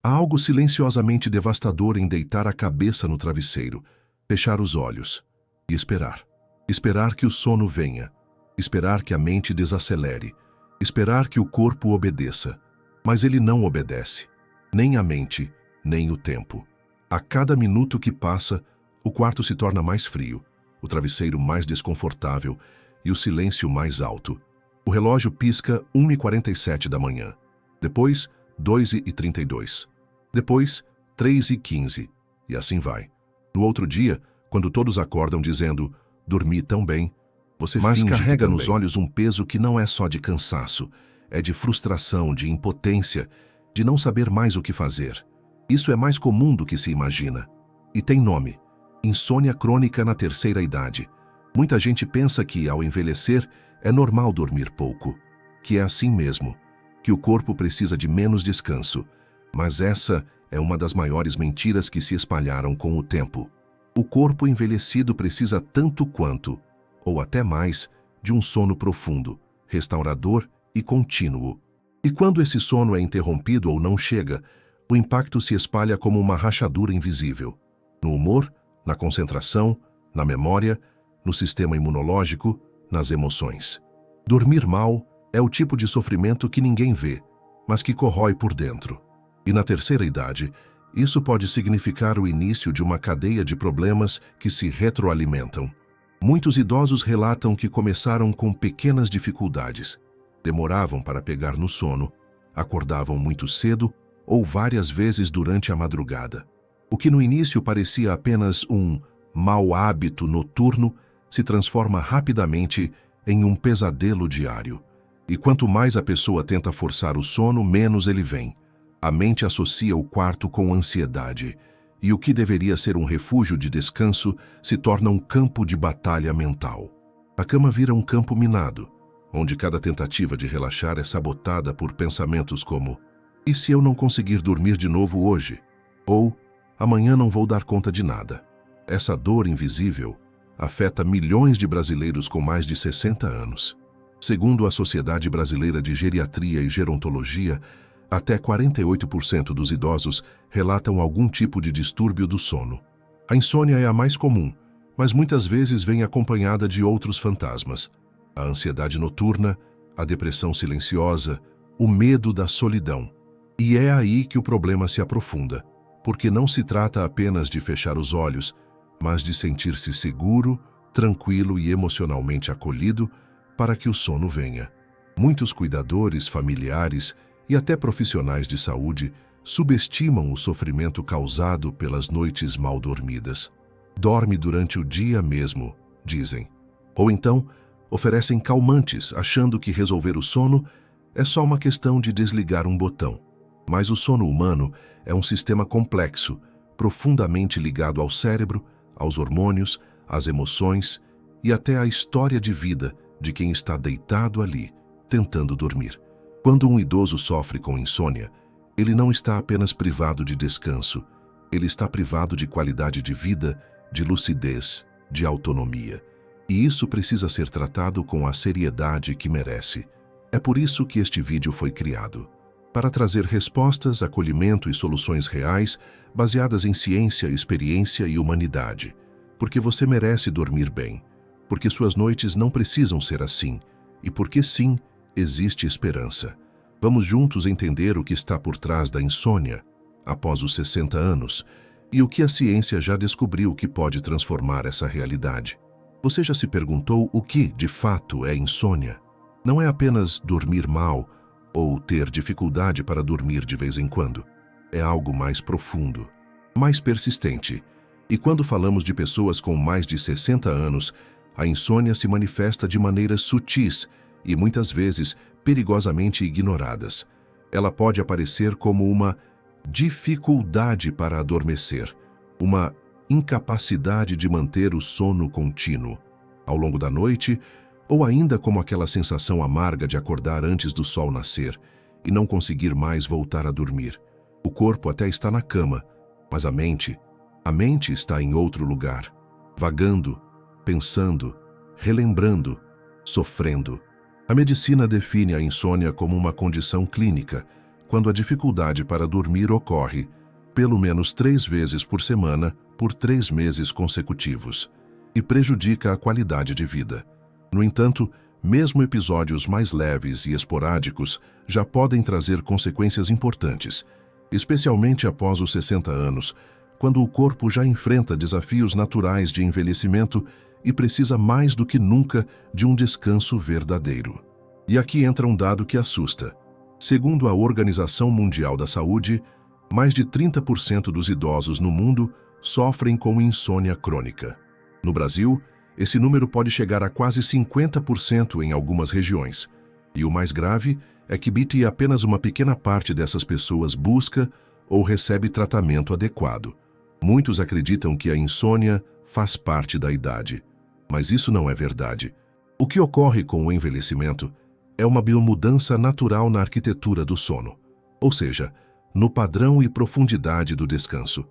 Há algo silenciosamente devastador em deitar a cabeça no travesseiro, fechar os olhos e esperar. Esperar que o sono venha, esperar que a mente desacelere, esperar que o corpo obedeça. Mas ele não obedece, nem a mente, nem o tempo. A cada minuto que passa, o quarto se torna mais frio, o travesseiro mais desconfortável e o silêncio mais alto. O relógio pisca 1h47 da manhã. Depois, 2h32. Depois, 3h15. E assim vai. No outro dia, quando todos acordam dizendo, dormi tão bem, você mas carrega nos olhos um peso que não é só de cansaço, é de frustração, de impotência, de não saber mais o que fazer. Isso é mais comum do que se imagina. E tem nome: insônia crônica na terceira idade. Muita gente pensa que, ao envelhecer, é normal dormir pouco, que é assim mesmo, que o corpo precisa de menos descanso. Mas essa é uma das maiores mentiras que se espalharam com o tempo. O corpo envelhecido precisa tanto quanto, ou até mais, de um sono profundo, restaurador e contínuo. E quando esse sono é interrompido ou não chega, o impacto se espalha como uma rachadura invisível. No humor, na concentração, na memória, no sistema imunológico, nas emoções. Dormir mal é o tipo de sofrimento que ninguém vê, mas que corrói por dentro. E na terceira idade, isso pode significar o início de uma cadeia de problemas que se retroalimentam. Muitos idosos relatam que começaram com pequenas dificuldades. Demoravam para pegar no sono, acordavam muito cedo ou várias vezes durante a madrugada. O que no início parecia apenas um mau hábito noturno se transforma rapidamente em um pesadelo diário. E quanto mais a pessoa tenta forçar o sono, menos ele vem. A mente associa o quarto com ansiedade, e o que deveria ser um refúgio de descanso se torna um campo de batalha mental. A cama vira um campo minado, onde cada tentativa de relaxar é sabotada por pensamentos como: e se eu não conseguir dormir de novo hoje? Ou, amanhã não vou dar conta de nada. Essa dor invisível afeta milhões de brasileiros com mais de 60 anos. Segundo a Sociedade Brasileira de Geriatria e Gerontologia, até 48% dos idosos relatam algum tipo de distúrbio do sono. A insônia é a mais comum, mas muitas vezes vem acompanhada de outros fantasmas: a ansiedade noturna, a depressão silenciosa, o medo da solidão. E é aí que o problema se aprofunda, porque não se trata apenas de fechar os olhos, mas de sentir-se seguro, tranquilo e emocionalmente acolhido para que o sono venha. Muitos cuidadores, familiares e até profissionais de saúde subestimam o sofrimento causado pelas noites mal dormidas. Dorme durante o dia mesmo, dizem. Ou então, oferecem calmantes, achando que resolver o sono é só uma questão de desligar um botão. Mas o sono humano é um sistema complexo, profundamente ligado ao cérebro, aos hormônios, às emoções e até à história de vida de quem está deitado ali, tentando dormir. Quando um idoso sofre com insônia, ele não está apenas privado de descanso, ele está privado de qualidade de vida, de lucidez, de autonomia. E isso precisa ser tratado com a seriedade que merece. É por isso que este vídeo foi criado. Para trazer respostas, acolhimento e soluções reais, baseadas em ciência, experiência e humanidade. Porque você merece dormir bem. Porque suas noites não precisam ser assim. E porque sim, existe esperança. Vamos juntos entender o que está por trás da insônia, após os 60 anos, e o que a ciência já descobriu que pode transformar essa realidade. Você já se perguntou o que, de fato, é insônia? Não é apenas dormir mal ou ter dificuldade para dormir de vez em quando. É algo mais profundo, mais persistente. E quando falamos de pessoas com mais de 60 anos, a insônia se manifesta de maneiras sutis e muitas vezes perigosamente ignoradas. Ela pode aparecer como uma dificuldade para adormecer, uma incapacidade de manter o sono contínuo ao longo da noite, ou ainda como aquela sensação amarga de acordar antes do sol nascer e não conseguir mais voltar a dormir. O corpo até está na cama, mas a mente está em outro lugar, vagando, pensando, relembrando, sofrendo. A medicina define a insônia como uma condição clínica, quando a dificuldade para dormir ocorre pelo menos 3 vezes por semana por 3 meses consecutivos e prejudica a qualidade de vida. No entanto, mesmo episódios mais leves e esporádicos já podem trazer consequências importantes, especialmente após os 60 anos, quando o corpo já enfrenta desafios naturais de envelhecimento e precisa mais do que nunca de um descanso verdadeiro. E aqui entra um dado que assusta. Segundo a Organização Mundial da Saúde, mais de 30% dos idosos no mundo sofrem com insônia crônica. No Brasil, esse número pode chegar a quase 50% em algumas regiões. E o mais grave é que apenas uma pequena parte dessas pessoas busca ou recebe tratamento adequado. Muitos acreditam que a insônia faz parte da idade, mas isso não é verdade. O que ocorre com o envelhecimento é uma biomudança natural na arquitetura do sono, ou seja, no padrão e profundidade do descanso.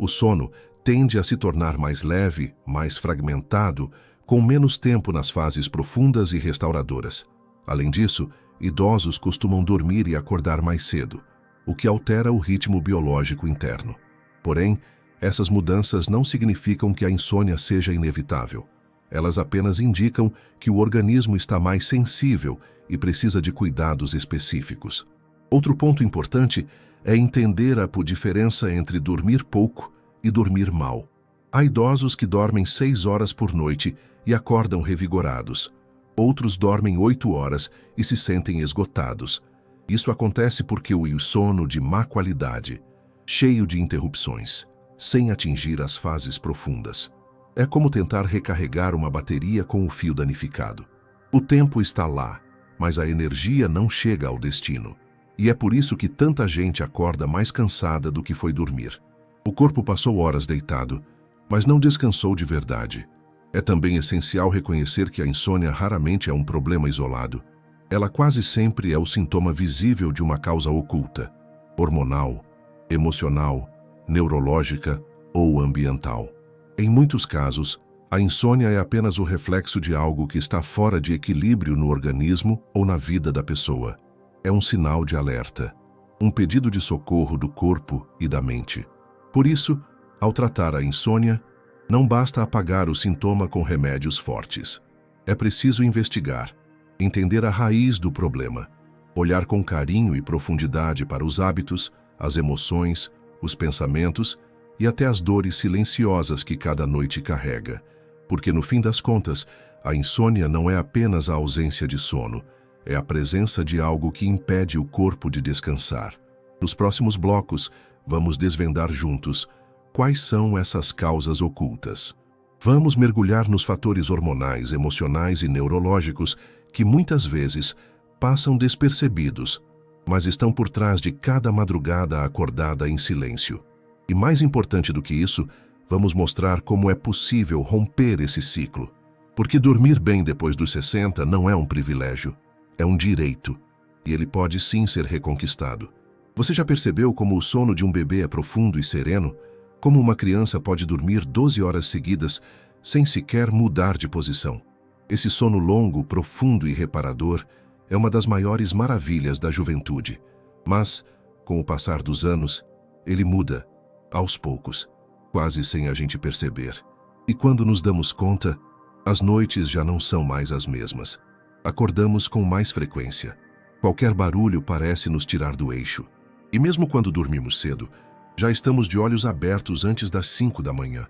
O sono tende a se tornar mais leve, mais fragmentado, com menos tempo nas fases profundas e restauradoras. Além disso, idosos costumam dormir e acordar mais cedo, o que altera o ritmo biológico interno. Porém, essas mudanças não significam que a insônia seja inevitável. Elas apenas indicam que o organismo está mais sensível e precisa de cuidados específicos. Outro ponto importante é entender a diferença entre dormir pouco e dormir mal. Há idosos que dormem 6 horas por noite e acordam revigorados. Outros dormem 8 horas e se sentem esgotados. Isso acontece porque o sono de má qualidade, cheio de interrupções, sem atingir as fases profundas. É como tentar recarregar uma bateria com o fio danificado. O tempo está lá, mas a energia não chega ao destino. E é por isso que tanta gente acorda mais cansada do que foi dormir. O corpo passou horas deitado, mas não descansou de verdade. É também essencial reconhecer que a insônia raramente é um problema isolado. Ela quase sempre é o sintoma visível de uma causa oculta, hormonal, emocional, neurológica ou ambiental. Em muitos casos, a insônia é apenas o reflexo de algo que está fora de equilíbrio no organismo ou na vida da pessoa. É um sinal de alerta, um pedido de socorro do corpo e da mente. Por isso, ao tratar a insônia, não basta apagar o sintoma com remédios fortes. É preciso investigar, entender a raiz do problema, olhar com carinho e profundidade para os hábitos, as emoções, os pensamentos e até as dores silenciosas que cada noite carrega. Porque, no fim das contas, a insônia não é apenas a ausência de sono, é a presença de algo que impede o corpo de descansar. Nos próximos blocos, vamos desvendar juntos quais são essas causas ocultas. Vamos mergulhar nos fatores hormonais, emocionais e neurológicos que muitas vezes passam despercebidos, mas estão por trás de cada madrugada acordada em silêncio. E mais importante do que isso, vamos mostrar como é possível romper esse ciclo. Porque dormir bem depois dos 60 não é um privilégio, é um direito, e ele pode sim ser reconquistado. Você já percebeu como o sono de um bebê é profundo e sereno? Como uma criança pode dormir 12 horas seguidas sem sequer mudar de posição? Esse sono longo, profundo e reparador é uma das maiores maravilhas da juventude. Mas, com o passar dos anos, ele muda, aos poucos, quase sem a gente perceber. E quando nos damos conta, as noites já não são mais as mesmas. Acordamos com mais frequência. Qualquer barulho parece nos tirar do eixo. E mesmo quando dormimos cedo, já estamos de olhos abertos antes das 5 da manhã.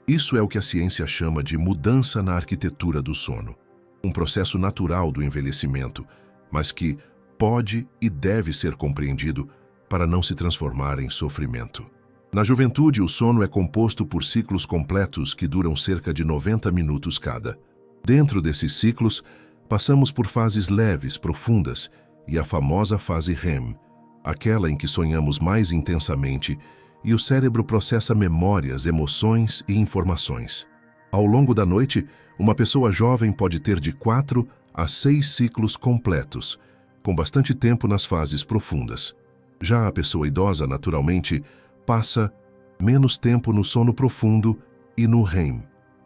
Isso é o que a ciência chama de mudança na arquitetura do sono. Um processo natural do envelhecimento, mas que pode e deve ser compreendido para não se transformar em sofrimento. Na juventude, o sono é composto por ciclos completos que duram cerca de 90 minutos cada. Dentro desses ciclos, passamos por fases leves, profundas, e a famosa fase REM, aquela em que sonhamos mais intensamente e o cérebro processa memórias, emoções e informações. Ao longo da noite, uma pessoa jovem pode ter de 4 a 6 ciclos completos, com bastante tempo nas fases profundas. Já a pessoa idosa, naturalmente, passa menos tempo no sono profundo e no REM,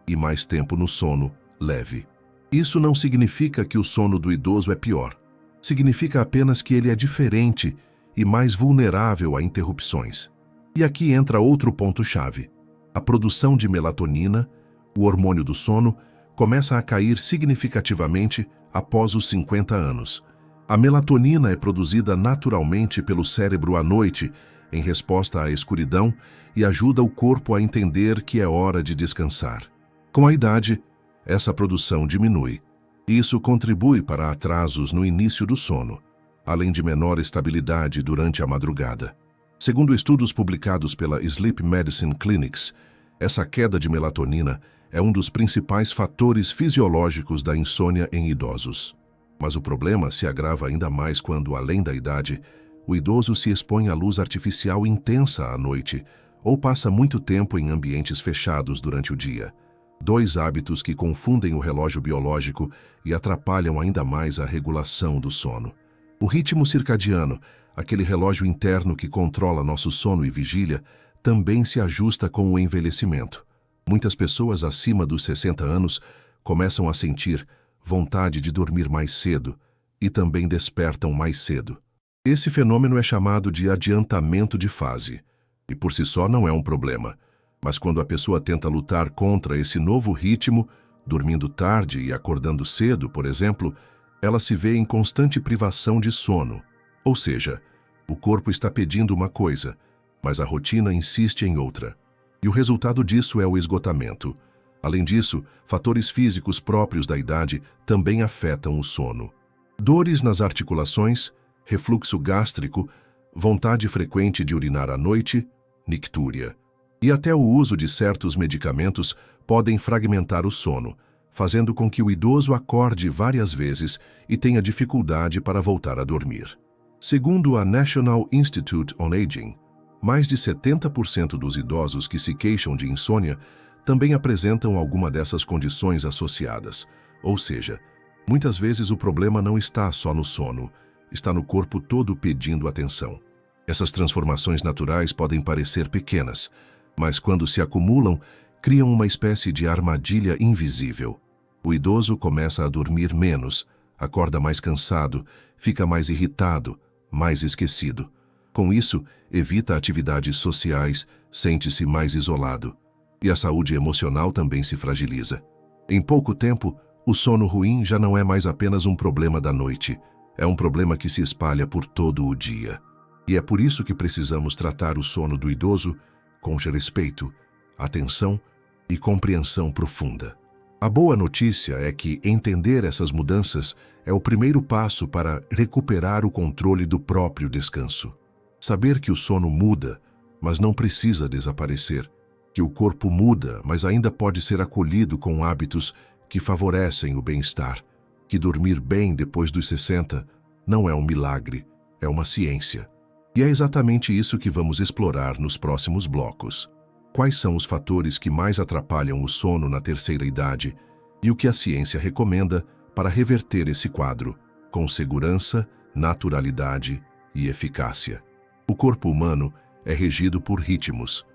e mais tempo no sono leve. Isso não significa que o sono do idoso é pior. Significa apenas que ele é diferente e mais vulnerável a interrupções. E aqui entra outro ponto-chave. A produção de melatonina, o hormônio do sono, começa a cair significativamente após os 50 anos. A melatonina é produzida naturalmente pelo cérebro à noite, em resposta à escuridão, e ajuda o corpo a entender que é hora de descansar. Com a idade, essa produção diminui. Isso contribui para atrasos no início do sono, além de menor estabilidade durante a madrugada. Segundo estudos publicados pela Sleep Medicine Clinics, essa queda de melatonina é um dos principais fatores fisiológicos da insônia em idosos. Mas o problema se agrava ainda mais quando, além da idade, o idoso se expõe à luz artificial intensa à noite ou passa muito tempo em ambientes fechados durante o dia. Dois hábitos que confundem o relógio biológico e atrapalham ainda mais a regulação do sono. O ritmo circadiano, aquele relógio interno que controla nosso sono e vigília, também se ajusta com o envelhecimento. Muitas pessoas acima dos 60 anos começam a sentir vontade de dormir mais cedo e também despertam mais cedo. Esse fenômeno é chamado de adiantamento de fase, e por si só não é um problema. Mas quando a pessoa tenta lutar contra esse novo ritmo, dormindo tarde e acordando cedo, por exemplo, ela se vê em constante privação de sono. Ou seja, o corpo está pedindo uma coisa, mas a rotina insiste em outra. E o resultado disso é o esgotamento. Além disso, fatores físicos próprios da idade também afetam o sono. Dores nas articulações, refluxo gástrico, vontade frequente de urinar à noite, nictúria. E até o uso de certos medicamentos podem fragmentar o sono, fazendo com que o idoso acorde várias vezes e tenha dificuldade para voltar a dormir. Segundo a National Institute on Aging, mais de 70% dos idosos que se queixam de insônia também apresentam alguma dessas condições associadas. Ou seja, muitas vezes o problema não está só no sono, está no corpo todo pedindo atenção. Essas transformações naturais podem parecer pequenas, mas quando se acumulam, criam uma espécie de armadilha invisível. O idoso começa a dormir menos, acorda mais cansado, fica mais irritado, mais esquecido. Com isso, evita atividades sociais, sente-se mais isolado. E a saúde emocional também se fragiliza. Em pouco tempo, o sono ruim já não é mais apenas um problema da noite, é um problema que se espalha por todo o dia. E é por isso que precisamos tratar o sono do idoso com respeito, atenção e compreensão profunda. A boa notícia é que entender essas mudanças é o primeiro passo para recuperar o controle do próprio descanso. Saber que o sono muda, mas não precisa desaparecer. Que o corpo muda, mas ainda pode ser acolhido com hábitos que favorecem o bem-estar. Que dormir bem depois dos 60 não é um milagre, é uma ciência. E é exatamente isso que vamos explorar nos próximos blocos. Quais são os fatores que mais atrapalham o sono na terceira idade e o que a ciência recomenda para reverter esse quadro, com segurança, naturalidade e eficácia. O corpo humano é regido por ritmos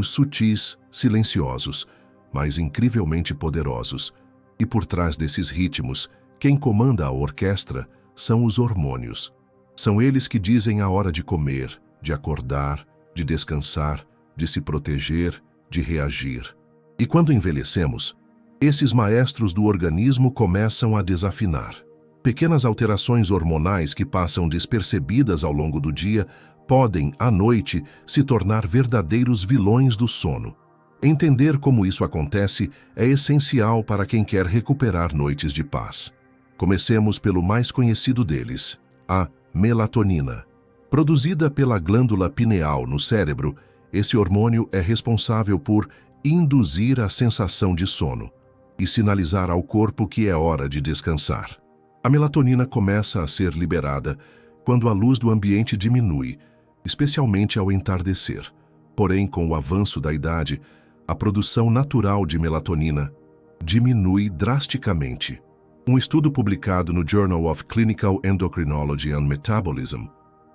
sutis, silenciosos, mas incrivelmente poderosos. E por trás desses ritmos, quem comanda a orquestra são os hormônios. São eles que dizem a hora de comer, de acordar, de descansar, de se proteger, de reagir. E quando envelhecemos, esses maestros do organismo começam a desafinar. Pequenas alterações hormonais que passam despercebidas ao longo do dia podem, à noite, se tornar verdadeiros vilões do sono. Entender como isso acontece é essencial para quem quer recuperar noites de paz. Comecemos pelo mais conhecido deles, a melatonina. Produzida pela glândula pineal no cérebro, esse hormônio é responsável por induzir a sensação de sono e sinalizar ao corpo que é hora de descansar. A melatonina começa a ser liberada quando a luz do ambiente diminui, especialmente ao entardecer. Porém, com o avanço da idade, a produção natural de melatonina diminui drasticamente. Um estudo publicado no Journal of Clinical Endocrinology and Metabolism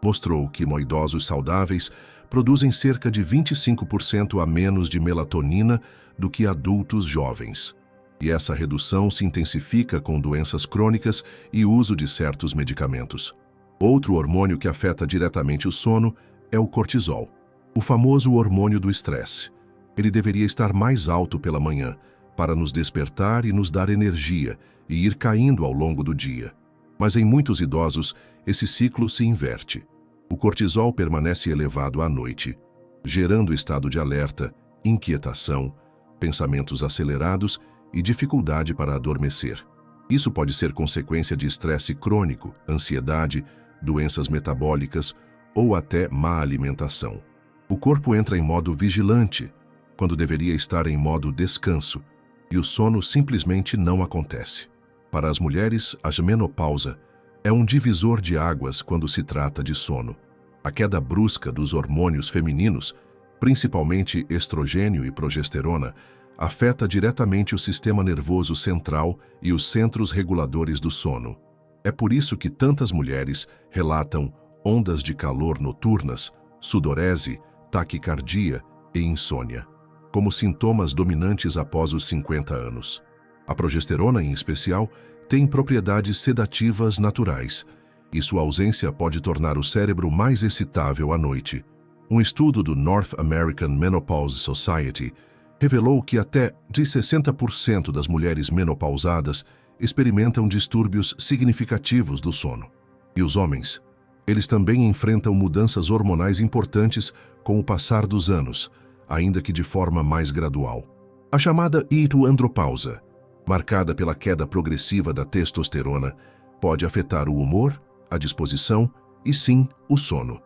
mostrou que idosos saudáveis produzem cerca de 25% a menos de melatonina do que adultos jovens. E essa redução se intensifica com doenças crônicas e uso de certos medicamentos. Outro hormônio que afeta diretamente o sono é o cortisol, o famoso hormônio do estresse. Ele deveria estar mais alto pela manhã, para nos despertar e nos dar energia, e ir caindo ao longo do dia. Mas em muitos idosos, esse ciclo se inverte. O cortisol permanece elevado à noite, gerando estado de alerta, inquietação, pensamentos acelerados e dificuldade para adormecer. Isso pode ser consequência de estresse crônico, ansiedade, doenças metabólicas ou até má alimentação. O corpo entra em modo vigilante, quando deveria estar em modo descanso, e o sono simplesmente não acontece. Para as mulheres, a menopausa é um divisor de águas quando se trata de sono. A queda brusca dos hormônios femininos, principalmente estrogênio e progesterona, afeta diretamente o sistema nervoso central e os centros reguladores do sono. É por isso que tantas mulheres relatam ondas de calor noturnas, sudorese, taquicardia e insônia, como sintomas dominantes após os 50 anos. A progesterona, em especial, tem propriedades sedativas naturais, e sua ausência pode tornar o cérebro mais excitável à noite. Um estudo do North American Menopause Society revelou que até de 60% das mulheres menopausadas experimentam distúrbios significativos do sono. E os homens? Eles também enfrentam mudanças hormonais importantes com o passar dos anos, ainda que de forma mais gradual. A chamada hitoandropausa, marcada pela queda progressiva da testosterona, pode afetar o humor, a disposição e, sim, o sono.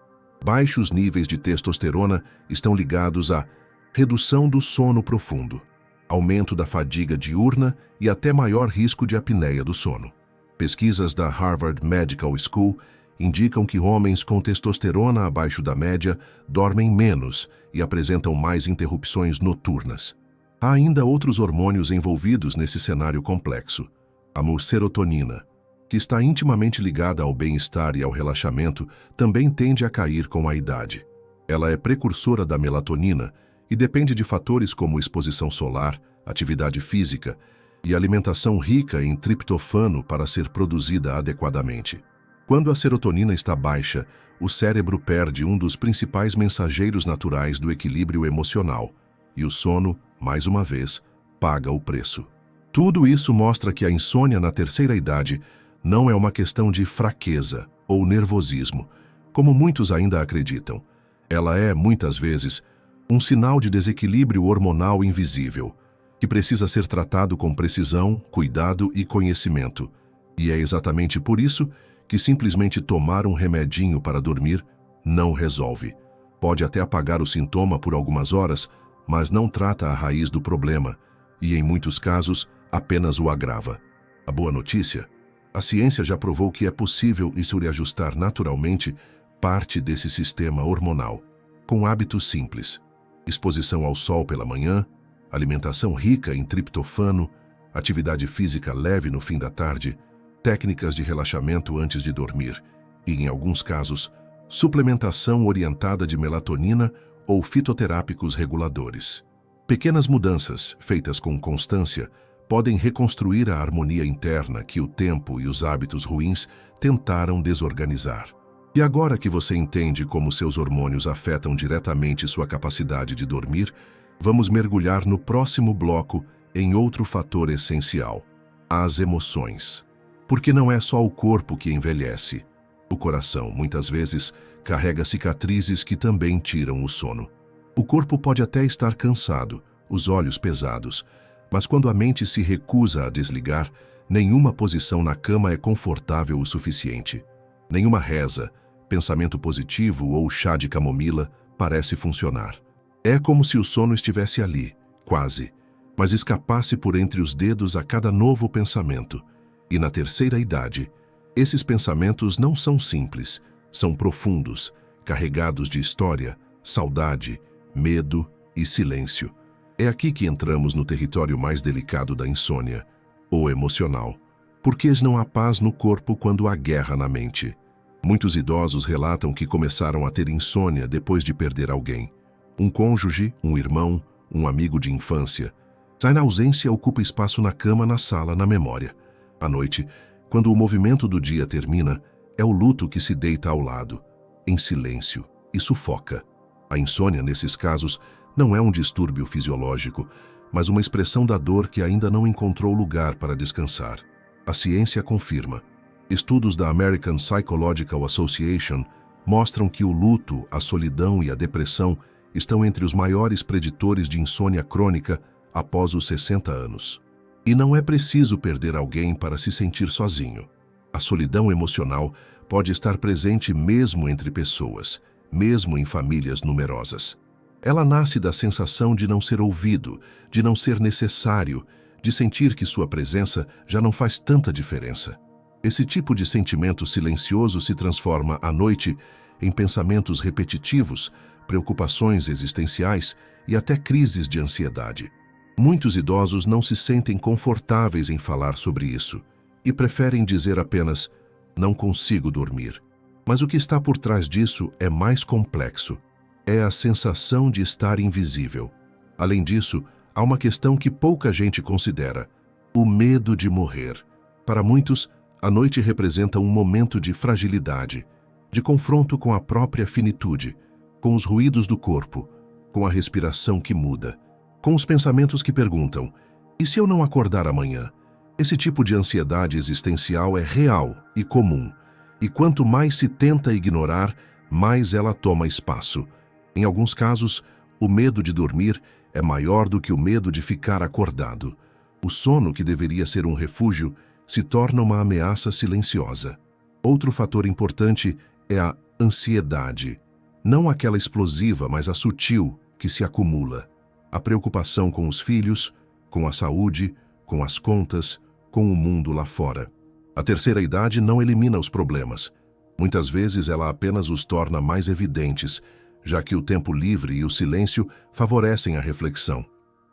Baixos níveis de testosterona estão ligados à redução do sono profundo, aumento da fadiga diurna e até maior risco de apneia do sono. Pesquisas da Harvard Medical School indicam que homens com testosterona abaixo da média dormem menos e apresentam mais interrupções noturnas. Há ainda outros hormônios envolvidos nesse cenário complexo. A serotonina, que está intimamente ligada ao bem-estar e ao relaxamento, também tende a cair com a idade. Ela é precursora da melatonina e depende de fatores como exposição solar, atividade física e alimentação rica em triptofano para ser produzida adequadamente. Quando a serotonina está baixa, o cérebro perde um dos principais mensageiros naturais do equilíbrio emocional, e o sono, mais uma vez, paga o preço. Tudo isso mostra que a insônia na terceira idade não é uma questão de fraqueza ou nervosismo, como muitos ainda acreditam. Ela é, muitas vezes, um sinal de desequilíbrio hormonal invisível, que precisa ser tratado com precisão, cuidado e conhecimento. E é exatamente por isso que simplesmente tomar um remedinho para dormir não resolve. Pode até apagar o sintoma por algumas horas, mas não trata a raiz do problema e, em muitos casos, apenas o agrava. A boa notícia? A ciência já provou que é possível isso reajustar naturalmente parte desse sistema hormonal, com hábitos simples: exposição ao sol pela manhã, alimentação rica em triptofano, atividade física leve no fim da tarde, técnicas de relaxamento antes de dormir e, em alguns casos, suplementação orientada de melatonina ou fitoterápicos reguladores. Pequenas mudanças, feitas com constância, podem reconstruir a harmonia interna que o tempo e os hábitos ruins tentaram desorganizar. E agora que você entende como seus hormônios afetam diretamente sua capacidade de dormir, vamos mergulhar no próximo bloco em outro fator essencial: as emoções. Porque não é só o corpo que envelhece. O coração, muitas vezes, carrega cicatrizes que também tiram o sono. O corpo pode até estar cansado, os olhos pesados, mas quando a mente se recusa a desligar, nenhuma posição na cama é confortável o suficiente. Nenhuma reza, pensamento positivo ou chá de camomila parece funcionar. É como se o sono estivesse ali, quase, mas escapasse por entre os dedos a cada novo pensamento. E na terceira idade, esses pensamentos não são simples, são profundos, carregados de história, saudade, medo e silêncio. É aqui que entramos no território mais delicado da insônia, o emocional. Porque não há paz no corpo quando há guerra na mente. Muitos idosos relatam que começaram a ter insônia depois de perder alguém. Um cônjuge, um irmão, um amigo de infância. A ausência ocupa espaço na cama, na sala, na memória. À noite, quando o movimento do dia termina, É o luto que se deita ao lado, em silêncio, e sufoca. A insônia, nesses casos, não é um distúrbio fisiológico, mas uma expressão da dor que ainda não encontrou lugar para descansar. A ciência confirma. Estudos da American Psychological Association mostram que o luto, a solidão e a depressão estão entre os maiores preditores de insônia crônica após os 60 anos. E não é preciso perder alguém para se sentir sozinho. A solidão emocional pode estar presente mesmo entre pessoas, mesmo em famílias numerosas. Ela nasce da sensação de não ser ouvido, de não ser necessário, de sentir que sua presença já não faz tanta diferença. Esse tipo de sentimento silencioso se transforma à noite em pensamentos repetitivos, preocupações existenciais e até crises de ansiedade. Muitos idosos não se sentem confortáveis em falar sobre isso e preferem dizer apenas "não consigo dormir". Mas o que está por trás disso é mais complexo. É a sensação de estar invisível. Além disso, há uma questão que pouca gente considera: o medo de morrer. Para muitos, a noite representa um momento de fragilidade, de confronto com a própria finitude, com os ruídos do corpo, com a respiração que muda, com os pensamentos que perguntam: e se eu não acordar amanhã? Esse tipo de ansiedade existencial é real e comum, e quanto mais se tenta ignorar, mais ela toma espaço. Em alguns casos, o medo de dormir é maior do que o medo de ficar acordado. O sono, que deveria ser um refúgio, se torna uma ameaça silenciosa. Outro fator importante é a ansiedade. Não aquela explosiva, mas a sutil, que se acumula. A preocupação com os filhos, com a saúde, com as contas, com o mundo lá fora. A terceira idade não elimina os problemas. Muitas vezes ela apenas os torna mais evidentes, já que o tempo livre e o silêncio favorecem a reflexão.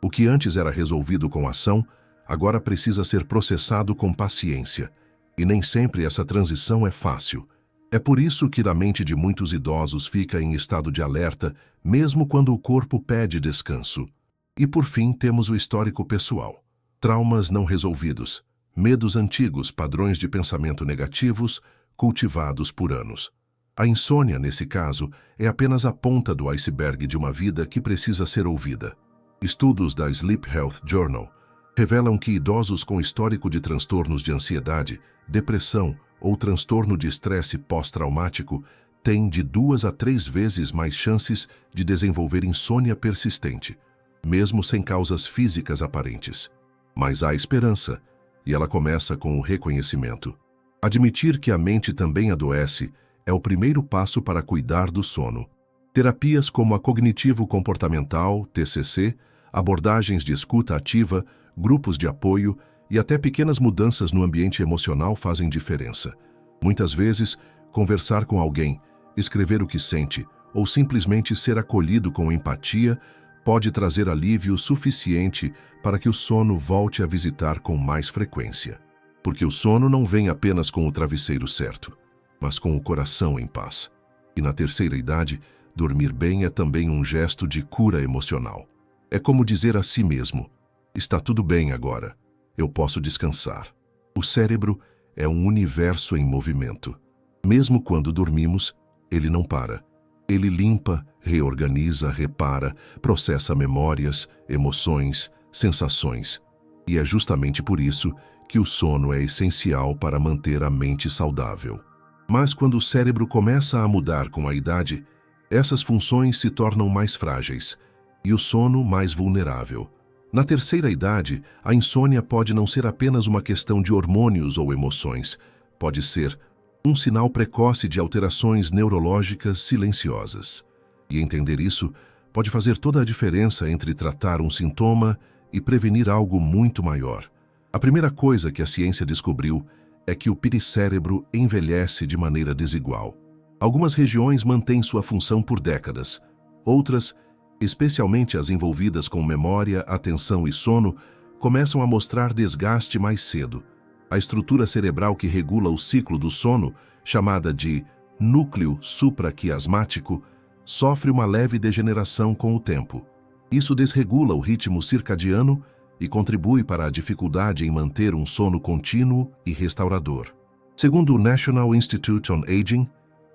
O que antes era resolvido com ação, agora precisa ser processado com paciência. E nem sempre essa transição é fácil. É por isso que a mente de muitos idosos fica em estado de alerta, mesmo quando o corpo pede descanso. E por fim temos o histórico pessoal. Traumas não resolvidos, medos antigos, padrões de pensamento negativos, cultivados por anos. A insônia, nesse caso, é apenas a ponta do iceberg de uma vida que precisa ser ouvida. Estudos da Sleep Health Journal revelam que idosos com histórico de transtornos de ansiedade, depressão ou transtorno de estresse pós-traumático têm de 2 a 3 vezes mais chances de desenvolver insônia persistente, mesmo sem causas físicas aparentes. Mas há esperança, e ela começa com o reconhecimento. Admitir que a mente também adoece é o primeiro passo para cuidar do sono. Terapias como a cognitivo-comportamental, TCC, abordagens de escuta ativa, grupos de apoio e até pequenas mudanças no ambiente emocional fazem diferença. Muitas vezes, conversar com alguém, escrever o que sente ou simplesmente ser acolhido com empatia pode trazer alívio suficiente para que o sono volte a visitar com mais frequência. Porque o sono não vem apenas com o travesseiro certo, mas com o coração em paz. E na terceira idade, dormir bem é também um gesto de cura emocional. É como dizer a si mesmo: está tudo bem agora, eu posso descansar. O cérebro é um universo em movimento. Mesmo quando dormimos, ele não para. Ele limpa, reorganiza, repara, processa memórias, emoções, sensações. E é justamente por isso que o sono é essencial para manter a mente saudável. Mas quando o cérebro começa a mudar com a idade, essas funções se tornam mais frágeis e o sono mais vulnerável. Na terceira idade, a insônia pode não ser apenas uma questão de hormônios ou emoções, pode ser um sinal precoce de alterações neurológicas silenciosas. E entender isso pode fazer toda a diferença entre tratar um sintoma e prevenir algo muito maior. A primeira coisa que a ciência descobriu é que o pericérebro envelhece de maneira desigual. Algumas regiões mantêm sua função por décadas, outras, especialmente as envolvidas com memória, atenção e sono, começam a mostrar desgaste mais cedo. A estrutura cerebral que regula o ciclo do sono, chamada de núcleo supraquiasmático, sofre uma leve degeneração com o tempo. Isso desregula o ritmo circadiano e contribui para a dificuldade em manter um sono contínuo e restaurador. Segundo o National Institute on Aging,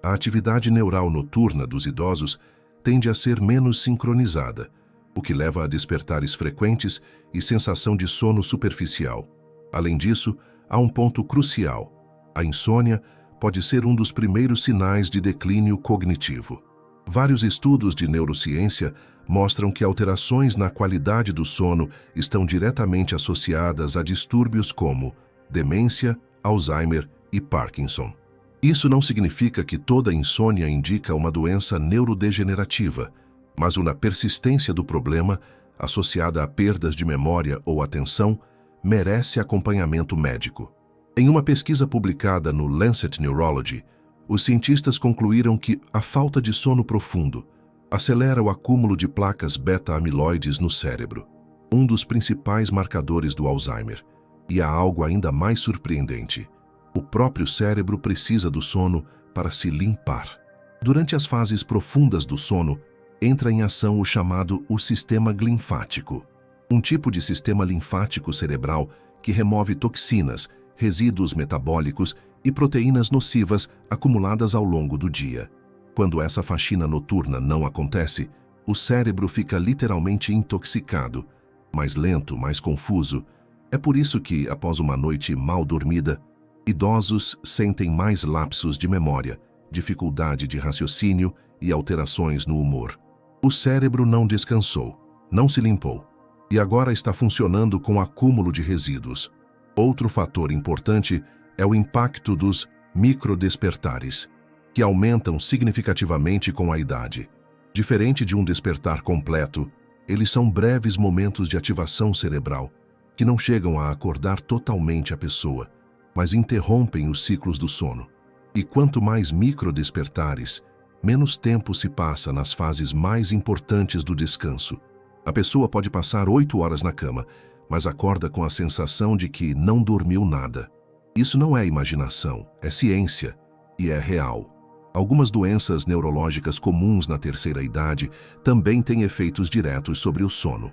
a atividade neural noturna dos idosos tende a ser menos sincronizada, o que leva a despertares frequentes e sensação de sono superficial. Além disso, há um ponto crucial. A insônia pode ser um dos primeiros sinais de declínio cognitivo. Vários estudos de neurociência mostram que alterações na qualidade do sono estão diretamente associadas a distúrbios como demência, Alzheimer e Parkinson. Isso não significa que toda insônia indica uma doença neurodegenerativa, mas uma persistência do problema, associada a perdas de memória ou atenção, merece acompanhamento médico. Em uma pesquisa publicada no Lancet Neurology, os cientistas concluíram que a falta de sono profundo acelera o acúmulo de placas beta-amiloides no cérebro, um dos principais marcadores do Alzheimer. E há algo ainda mais surpreendente. O próprio cérebro precisa do sono para se limpar. Durante as fases profundas do sono, entra em ação o chamado sistema linfático, um tipo de sistema linfático cerebral que remove toxinas, resíduos metabólicos e proteínas nocivas acumuladas ao longo do dia. Quando essa faxina noturna não acontece, o cérebro fica literalmente intoxicado, mais lento, mais confuso. É por isso que, após uma noite mal dormida, idosos sentem mais lapsos de memória, dificuldade de raciocínio e alterações no humor. O cérebro não descansou, não se limpou, e agora está funcionando com acúmulo de resíduos. Outro fator importante é o impacto dos microdespertares, que aumentam significativamente com a idade. Diferente de um despertar completo, eles são breves momentos de ativação cerebral, que não chegam a acordar totalmente a pessoa, mas interrompem os ciclos do sono. E quanto mais microdespertares, menos tempo se passa nas fases mais importantes do descanso. A pessoa pode passar 8 horas na cama, mas acorda com a sensação de que não dormiu nada. Isso não é imaginação, é ciência e é real. Algumas doenças neurológicas comuns na terceira idade também têm efeitos diretos sobre o sono.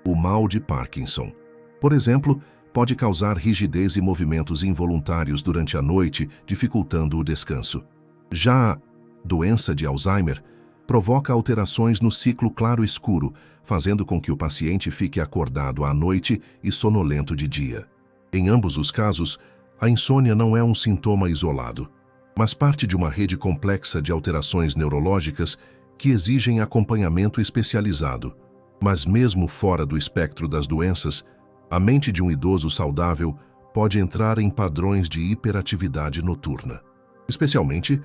O mal de Parkinson, por exemplo, pode causar rigidez e movimentos involuntários durante a noite, dificultando o descanso. Já a doença de Alzheimer provoca alterações no ciclo claro-escuro, fazendo com que o paciente fique acordado à noite e sonolento de dia. Em ambos os casos, a insônia não é um sintoma isolado, mas parte de uma rede complexa de alterações neurológicas que exigem acompanhamento especializado. Mas mesmo fora do espectro das doenças, a mente de um idoso saudável pode entrar em padrões de hiperatividade noturna, especialmente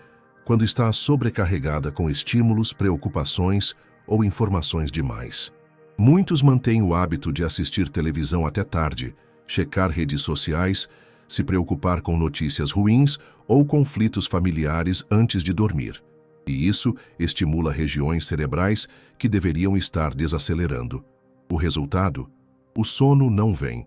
quando está sobrecarregada com estímulos, preocupações ou informações demais. Muitos mantêm o hábito de assistir televisão até tarde, checar redes sociais, se preocupar com notícias ruins ou conflitos familiares antes de dormir. E isso estimula regiões cerebrais que deveriam estar desacelerando. O resultado? O sono não vem,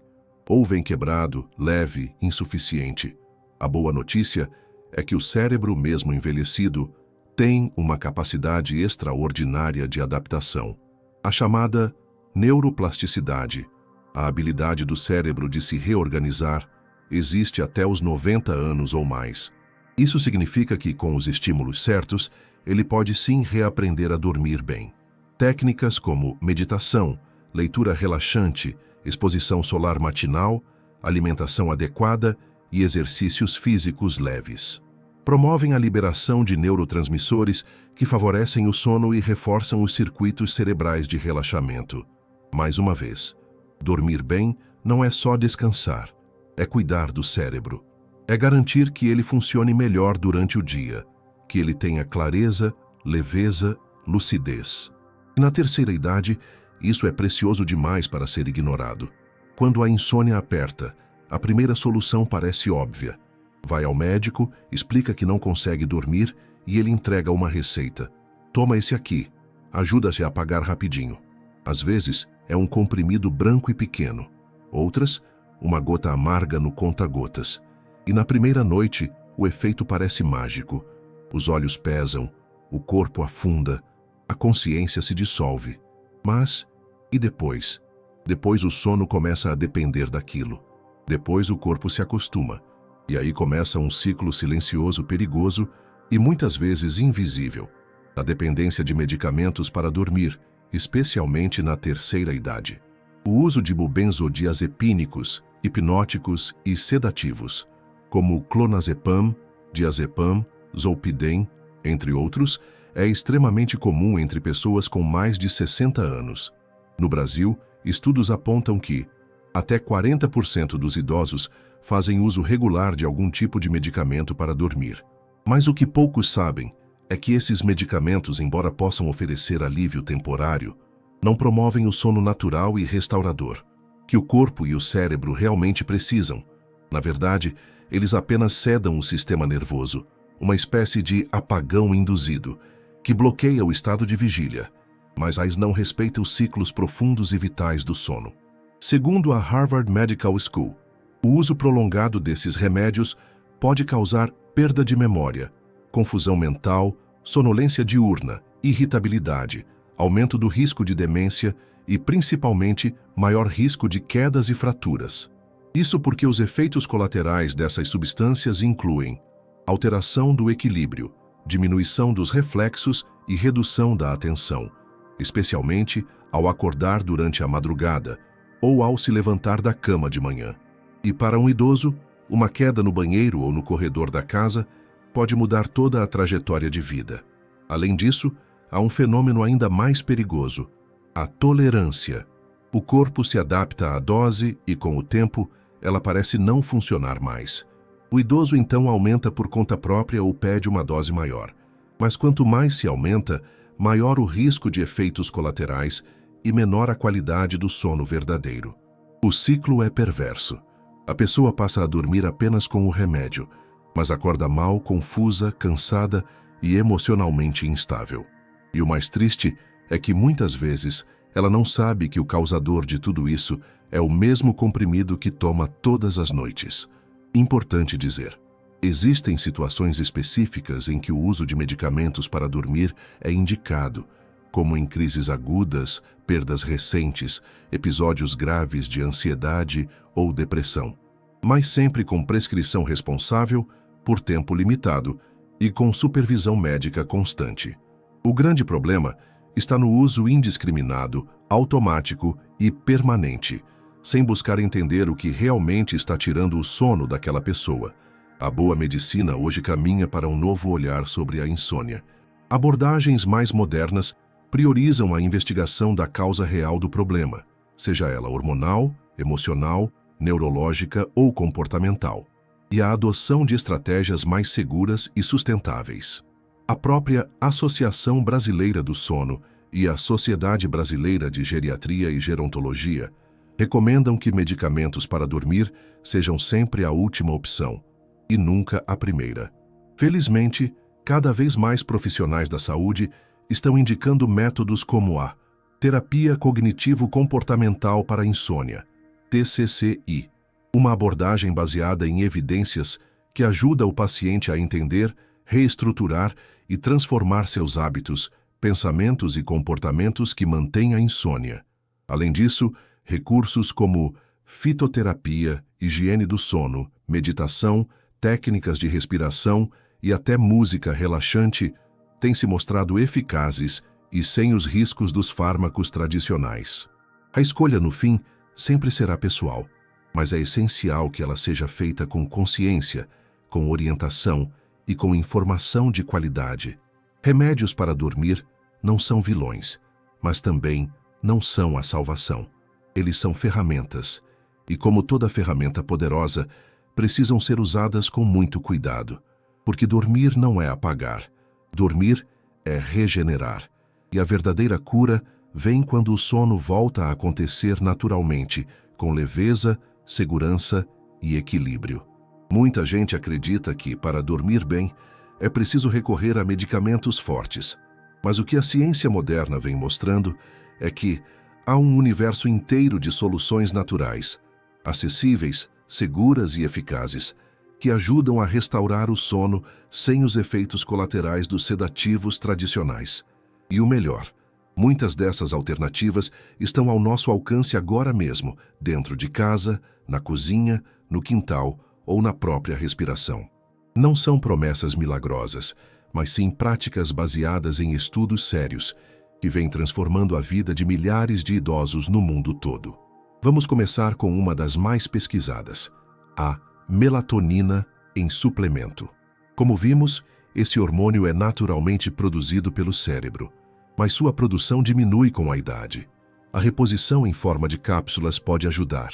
ou vem quebrado, leve, insuficiente. A boa notícia é que o cérebro, mesmo envelhecido, tem uma capacidade extraordinária de adaptação. A chamada neuroplasticidade, a habilidade do cérebro de se reorganizar, existe até os 90 anos ou mais. Isso significa que, com os estímulos certos, ele pode sim reaprender a dormir bem. Técnicas como meditação, leitura relaxante, exposição solar matinal, alimentação adequada e exercícios físicos leves promovem a liberação de neurotransmissores que favorecem o sono e reforçam os circuitos cerebrais de relaxamento. Mais uma vez, dormir bem não é só descansar, é cuidar do cérebro. É garantir que ele funcione melhor durante o dia, que ele tenha clareza, leveza, lucidez. E na terceira idade, isso é precioso demais para ser ignorado. Quando a insônia aperta, a primeira solução parece óbvia. Vai ao médico, explica que não consegue dormir e ele entrega uma receita. Toma esse aqui, ajuda-se a apagar rapidinho. Às vezes, é um comprimido branco e pequeno. Outras, uma gota amarga no conta-gotas. E na primeira noite, o efeito parece mágico. Os olhos pesam, o corpo afunda, a consciência se dissolve. Mas, e depois? Depois o sono começa a depender daquilo. Depois o corpo se acostuma. E aí começa um ciclo silencioso perigoso e muitas vezes invisível, a dependência de medicamentos para dormir, especialmente na terceira idade. O uso de benzodiazepínicos, hipnóticos e sedativos, como clonazepam, diazepam, zolpidem, entre outros, é extremamente comum entre pessoas com mais de 60 anos. No Brasil, estudos apontam que até 40% dos idosos fazem uso regular de algum tipo de medicamento para dormir. Mas o que poucos sabem é que esses medicamentos, embora possam oferecer alívio temporário, não promovem o sono natural e restaurador, que o corpo e o cérebro realmente precisam. Na verdade, eles apenas sedam o sistema nervoso, uma espécie de apagão induzido, que bloqueia o estado de vigília, mas não respeita os ciclos profundos e vitais do sono. Segundo a Harvard Medical School, o uso prolongado desses remédios pode causar perda de memória, confusão mental, sonolência diurna, irritabilidade, aumento do risco de demência e, principalmente, maior risco de quedas e fraturas. Isso porque os efeitos colaterais dessas substâncias incluem alteração do equilíbrio, diminuição dos reflexos e redução da atenção, especialmente ao acordar durante a madrugada ou ao se levantar da cama de manhã. E para um idoso, uma queda no banheiro ou no corredor da casa pode mudar toda a trajetória de vida. Além disso, há um fenômeno ainda mais perigoso: a tolerância. O corpo se adapta à dose e, com o tempo, ela parece não funcionar mais. O idoso então aumenta por conta própria ou pede uma dose maior. Mas quanto mais se aumenta, maior o risco de efeitos colaterais e menor a qualidade do sono verdadeiro. O ciclo é perverso. A pessoa passa a dormir apenas com o remédio, mas acorda mal, confusa, cansada e emocionalmente instável. E o mais triste é que muitas vezes ela não sabe que o causador de tudo isso é o mesmo comprimido que toma todas as noites. Importante dizer, existem situações específicas em que o uso de medicamentos para dormir é indicado, como em crises agudas, perdas recentes, episódios graves de ansiedade ou depressão, mas sempre com prescrição responsável, por tempo limitado e com supervisão médica constante. O grande problema está no uso indiscriminado, automático e permanente, sem buscar entender o que realmente está tirando o sono daquela pessoa. A boa medicina hoje caminha para um novo olhar sobre a insônia. Abordagens mais modernas priorizam a investigação da causa real do problema, seja ela hormonal, emocional, neurológica ou comportamental, e a adoção de estratégias mais seguras e sustentáveis. A própria Associação Brasileira do Sono e a Sociedade Brasileira de Geriatria e Gerontologia recomendam que medicamentos para dormir sejam sempre a última opção, e nunca a primeira. Felizmente, cada vez mais profissionais da saúde estão indicando métodos como a terapia cognitivo-comportamental para a insônia, TCCI, uma abordagem baseada em evidências que ajuda o paciente a entender, reestruturar e transformar seus hábitos, pensamentos e comportamentos que mantêm a insônia. Além disso, recursos como fitoterapia, higiene do sono, meditação, técnicas de respiração e até música relaxante têm se mostrado eficazes e sem os riscos dos fármacos tradicionais. A escolha, no fim, sempre será pessoal, mas é essencial que ela seja feita com consciência, com orientação e com informação de qualidade. Remédios para dormir não são vilões, mas também não são a salvação. Eles são ferramentas, e como toda ferramenta poderosa, precisam ser usadas com muito cuidado, porque dormir não é apagar, dormir é regenerar, e a verdadeira cura vem quando o sono volta a acontecer naturalmente, com leveza, segurança e equilíbrio. Muita gente acredita que, para dormir bem, é preciso recorrer a medicamentos fortes, mas o que a ciência moderna vem mostrando é que há um universo inteiro de soluções naturais, acessíveis, seguras e eficazes, que ajudam a restaurar o sono sem os efeitos colaterais dos sedativos tradicionais. E o melhor, muitas dessas alternativas estão ao nosso alcance agora mesmo, dentro de casa, na cozinha, no quintal ou na própria respiração. Não são promessas milagrosas, mas sim práticas baseadas em estudos sérios, que vêm transformando a vida de milhares de idosos no mundo todo. Vamos começar com uma das mais pesquisadas, a melatonina em suplemento. Como vimos, esse hormônio é naturalmente produzido pelo cérebro, mas sua produção diminui com a idade. A reposição em forma de cápsulas pode ajudar,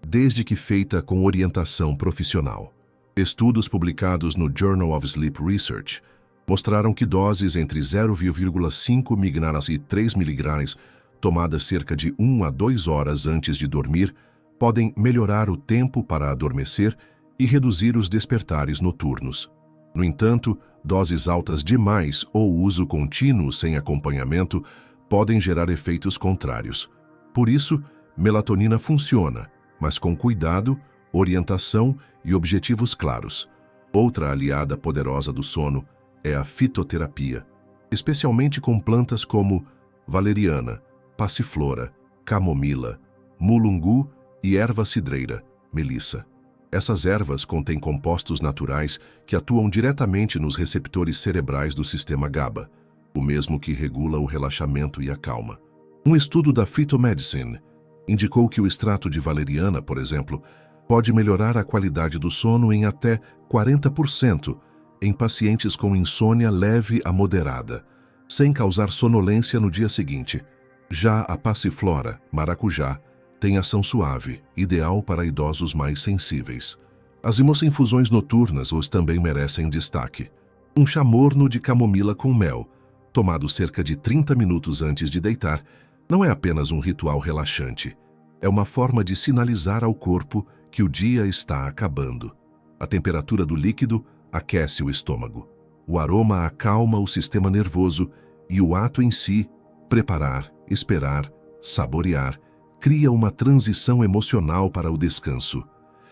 desde que feita com orientação profissional. Estudos publicados no Journal of Sleep Research mostraram que doses entre 0,5 mg e 3 mg, tomadas cerca de 1 a 2 horas antes de dormir, podem melhorar o tempo para adormecer e reduzir os despertares noturnos. No entanto, doses altas demais ou uso contínuo sem acompanhamento podem gerar efeitos contrários. Por isso, melatonina funciona, mas com cuidado, orientação e objetivos claros. Outra aliada poderosa do sono é a fitoterapia, especialmente com plantas como valeriana, passiflora, camomila, mulungu e erva cidreira, melissa. Essas ervas contêm compostos naturais que atuam diretamente nos receptores cerebrais do sistema GABA, o mesmo que regula o relaxamento e a calma. Um estudo da Phytomedicine indicou que o extrato de valeriana, por exemplo, pode melhorar a qualidade do sono em até 40% em pacientes com insônia leve a moderada, sem causar sonolência no dia seguinte. Já a passiflora, maracujá, tem ação suave, ideal para idosos mais sensíveis. As hemossinfusões noturnas os também merecem destaque. Um chá morno de camomila com mel, tomado cerca de 30 minutos antes de deitar, não é apenas um ritual relaxante. É uma forma de sinalizar ao corpo que o dia está acabando. A temperatura do líquido aquece o estômago. O aroma acalma o sistema nervoso e o ato em si, preparar, esperar, saborear, cria uma transição emocional para o descanso.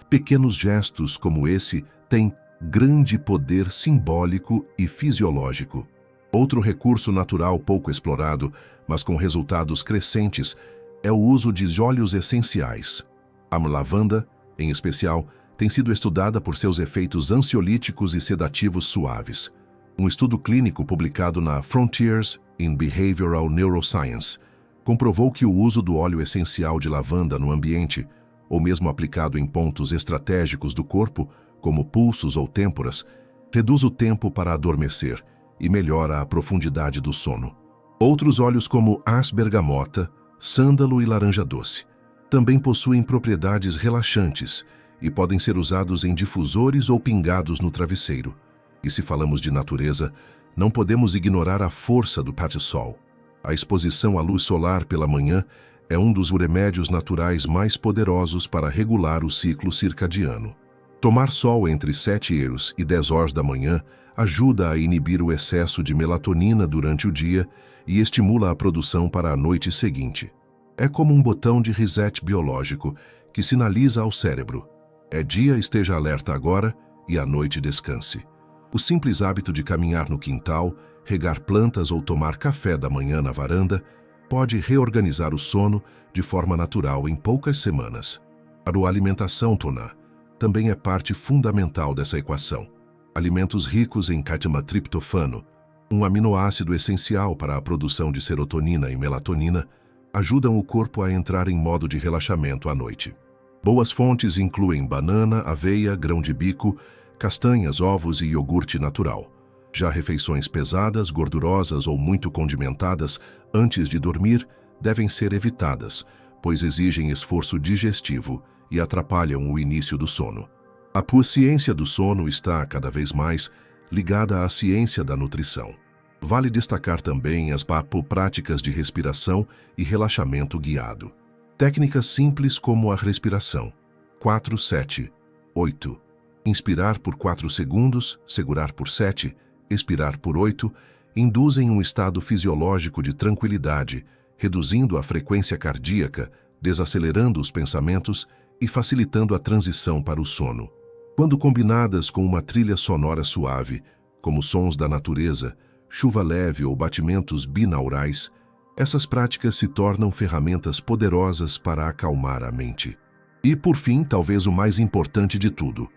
Pequenos gestos como esse têm grande poder simbólico e fisiológico. Outro recurso natural pouco explorado, mas com resultados crescentes, é o uso de óleos essenciais. A lavanda, em especial, tem sido estudada por seus efeitos ansiolíticos e sedativos suaves. Um estudo clínico publicado na Frontiers in Behavioral Neuroscience comprovou que o uso do óleo essencial de lavanda no ambiente, ou mesmo aplicado em pontos estratégicos do corpo, como pulsos ou têmporas, reduz o tempo para adormecer e melhora a profundidade do sono. Outros óleos como bergamota, sândalo e laranja doce também possuem propriedades relaxantes e podem ser usados em difusores ou pingados no travesseiro. E se falamos de natureza, não podemos ignorar a força do patisol. A exposição à luz solar pela manhã é um dos remédios naturais mais poderosos para regular o ciclo circadiano. Tomar sol entre 7 e 10 horas da manhã ajuda a inibir o excesso de melatonina durante o dia e estimula a produção para a noite seguinte. É como um botão de reset biológico que sinaliza ao cérebro: é dia, esteja alerta agora, e à noite descanse. O simples hábito de caminhar no quintal, regar plantas ou tomar café da manhã na varanda pode reorganizar o sono de forma natural em poucas semanas. A alimentação toná também é parte fundamental dessa equação. Alimentos ricos em catimatriptofano, um aminoácido essencial para a produção de serotonina e melatonina, ajudam o corpo a entrar em modo de relaxamento à noite. Boas fontes incluem banana, aveia, grão de bico, castanhas, ovos e iogurte natural. Já refeições pesadas, gordurosas ou muito condimentadas antes de dormir devem ser evitadas, pois exigem esforço digestivo e atrapalham o início do sono. A ciência do sono está, cada vez mais, ligada à ciência da nutrição. Vale destacar também as práticas de respiração e relaxamento guiado. Técnicas simples como a respiração. 4, 7, 8. Inspirar por 4 segundos, segurar por 7, expirar por 8, induzem um estado fisiológico de tranquilidade, reduzindo a frequência cardíaca, desacelerando os pensamentos e facilitando a transição para o sono. Quando combinadas com uma trilha sonora suave, como sons da natureza, chuva leve ou batimentos binaurais, essas práticas se tornam ferramentas poderosas para acalmar a mente. E, por fim, talvez o mais importante de tudo,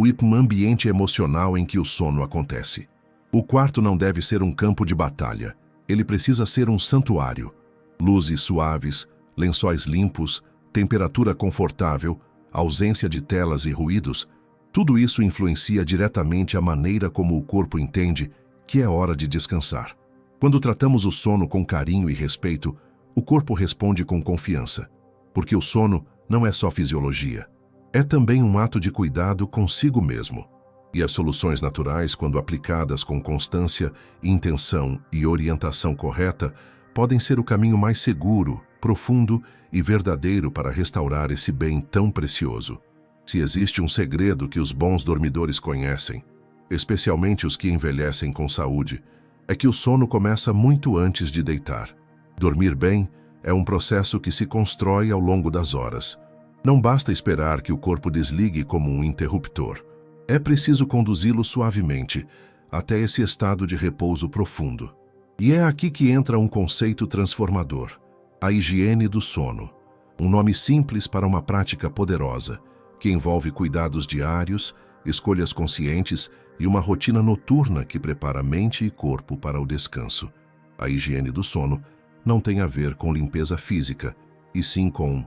o ambiente emocional em que o sono acontece. O quarto não deve ser um campo de batalha. Ele precisa ser um santuário. Luzes suaves, lençóis limpos, temperatura confortável, ausência de telas e ruídos, tudo isso influencia diretamente a maneira como o corpo entende que é hora de descansar. Quando tratamos o sono com carinho e respeito, o corpo responde com confiança, porque o sono não é só fisiologia. É também um ato de cuidado consigo mesmo. E as soluções naturais, quando aplicadas com constância, intenção e orientação correta, podem ser o caminho mais seguro, profundo e verdadeiro para restaurar esse bem tão precioso. Se existe um segredo que os bons dormidores conhecem, especialmente os que envelhecem com saúde, é que o sono começa muito antes de deitar. Dormir bem é um processo que se constrói ao longo das horas. Não basta esperar que o corpo desligue como um interruptor. É preciso conduzi-lo suavemente até esse estado de repouso profundo. E é aqui que entra um conceito transformador: a higiene do sono. Um nome simples para uma prática poderosa, que envolve cuidados diários, escolhas conscientes e uma rotina noturna que prepara mente e corpo para o descanso. A higiene do sono não tem a ver com limpeza física, e sim com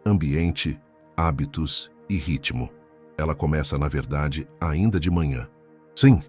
ambiente, hábitos e ritmo. Ela começa, na verdade, ainda de manhã. Sim,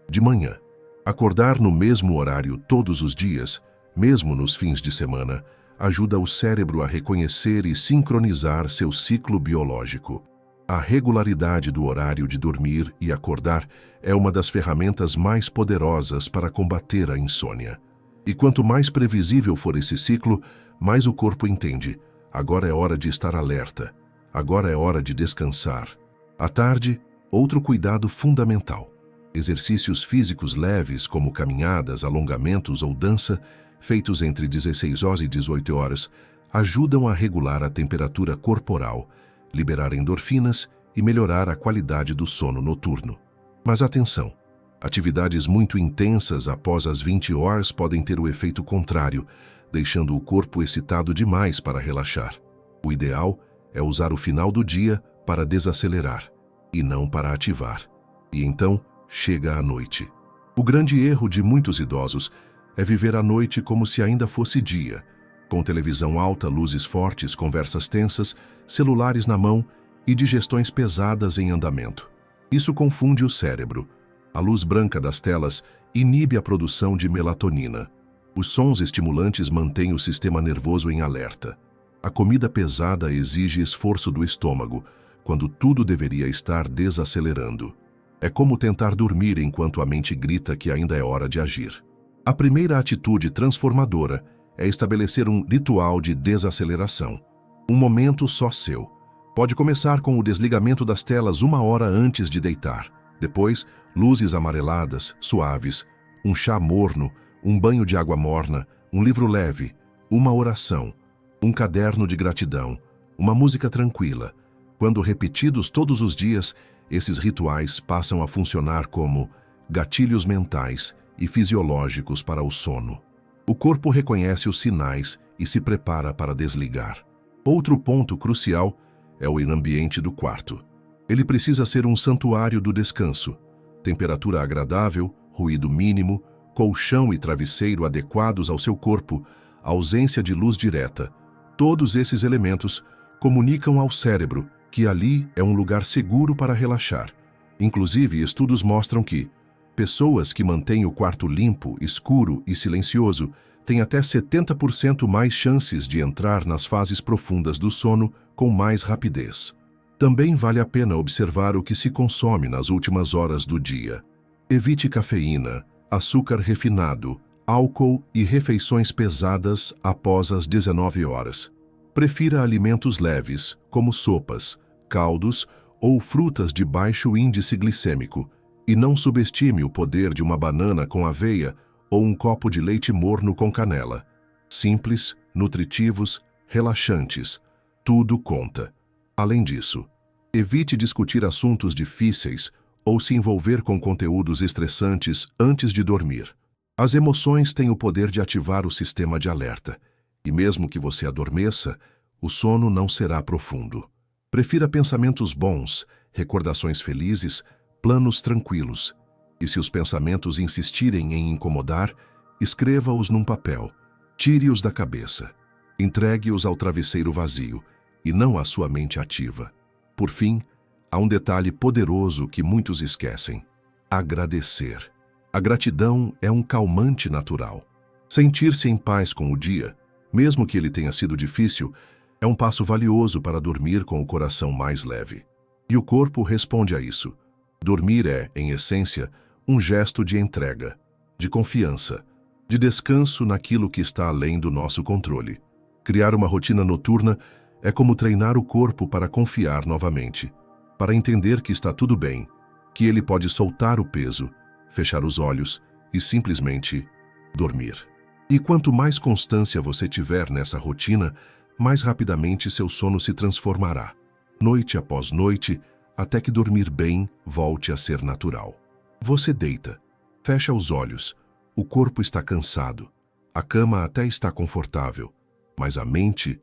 de manhã. Acordar no mesmo horário todos os dias, mesmo nos fins de semana, ajuda o cérebro a reconhecer e sincronizar seu ciclo biológico. A regularidade do horário de dormir e acordar é uma das ferramentas mais poderosas para combater a insônia. E quanto mais previsível for esse ciclo, mais o corpo entende: agora é hora de estar alerta, agora é hora de descansar. À tarde, outro cuidado fundamental: exercícios físicos leves como caminhadas, alongamentos ou dança, feitos entre 16 horas e 18 horas, ajudam a regular a temperatura corporal, liberar endorfinas e melhorar a qualidade do sono noturno. Mas atenção! Atividades muito intensas após as 20 horas podem ter o efeito contrário, deixando o corpo excitado demais para relaxar. O ideal é usar o final do dia para desacelerar, e não para ativar. E então chega a noite. O grande erro de muitos idosos é viver a noite como se ainda fosse dia, com televisão alta, luzes fortes, conversas tensas, celulares na mão e digestões pesadas em andamento. Isso confunde o cérebro. A luz branca das telas inibe a produção de melatonina. Os sons estimulantes mantêm o sistema nervoso em alerta. A comida pesada exige esforço do estômago, quando tudo deveria estar desacelerando. É como tentar dormir enquanto a mente grita que ainda é hora de agir. A primeira atitude transformadora é estabelecer um ritual de desaceleração. Um momento só seu. Pode começar com o desligamento das telas 1 hora antes de deitar. Depois, luzes amareladas, suaves, um chá morno, um banho de água morna, um livro leve, uma oração, um caderno de gratidão, uma música tranquila. Quando repetidos todos os dias, esses rituais passam a funcionar como gatilhos mentais e fisiológicos para o sono. O corpo reconhece os sinais e se prepara para desligar. Outro ponto crucial é o ambiente do quarto. Ele precisa ser um santuário do descanso. Temperatura agradável, ruído mínimo, colchão e travesseiro adequados ao seu corpo, ausência de luz direta. Todos esses elementos comunicam ao cérebro que ali é um lugar seguro para relaxar. Inclusive, estudos mostram que pessoas que mantêm o quarto limpo, escuro e silencioso têm até 70% mais chances de entrar nas fases profundas do sono com mais rapidez. Também vale a pena observar o que se consome nas últimas horas do dia. Evite cafeína, açúcar refinado, álcool e refeições pesadas após as 19 horas. Prefira alimentos leves, como sopas, caldos ou frutas de baixo índice glicêmico, e não subestime o poder de uma banana com aveia ou um copo de leite morno com canela. Simples, nutritivos, relaxantes. Tudo conta. Além disso, evite discutir assuntos difíceis ou se envolver com conteúdos estressantes antes de dormir. As emoções têm o poder de ativar o sistema de alerta, e mesmo que você adormeça, o sono não será profundo. Prefira pensamentos bons, recordações felizes, planos tranquilos. E se os pensamentos insistirem em incomodar, escreva-os num papel. Tire-os da cabeça. Entregue-os ao travesseiro vazio, e não à sua mente ativa. Por fim, há um detalhe poderoso que muitos esquecem: agradecer. A gratidão é um calmante natural. Sentir-se em paz com o dia, mesmo que ele tenha sido difícil, é um passo valioso para dormir com o coração mais leve. E o corpo responde a isso. Dormir é, em essência, um gesto de entrega, de confiança, de descanso naquilo que está além do nosso controle. Criar uma rotina noturna é como treinar o corpo para confiar novamente, para entender que está tudo bem, que ele pode soltar o peso, fechar os olhos e simplesmente dormir. E quanto mais constância você tiver nessa rotina, mais rapidamente seu sono se transformará, noite após noite, até que dormir bem volte a ser natural. Você deita, fecha os olhos, o corpo está cansado, a cama até está confortável, mas a mente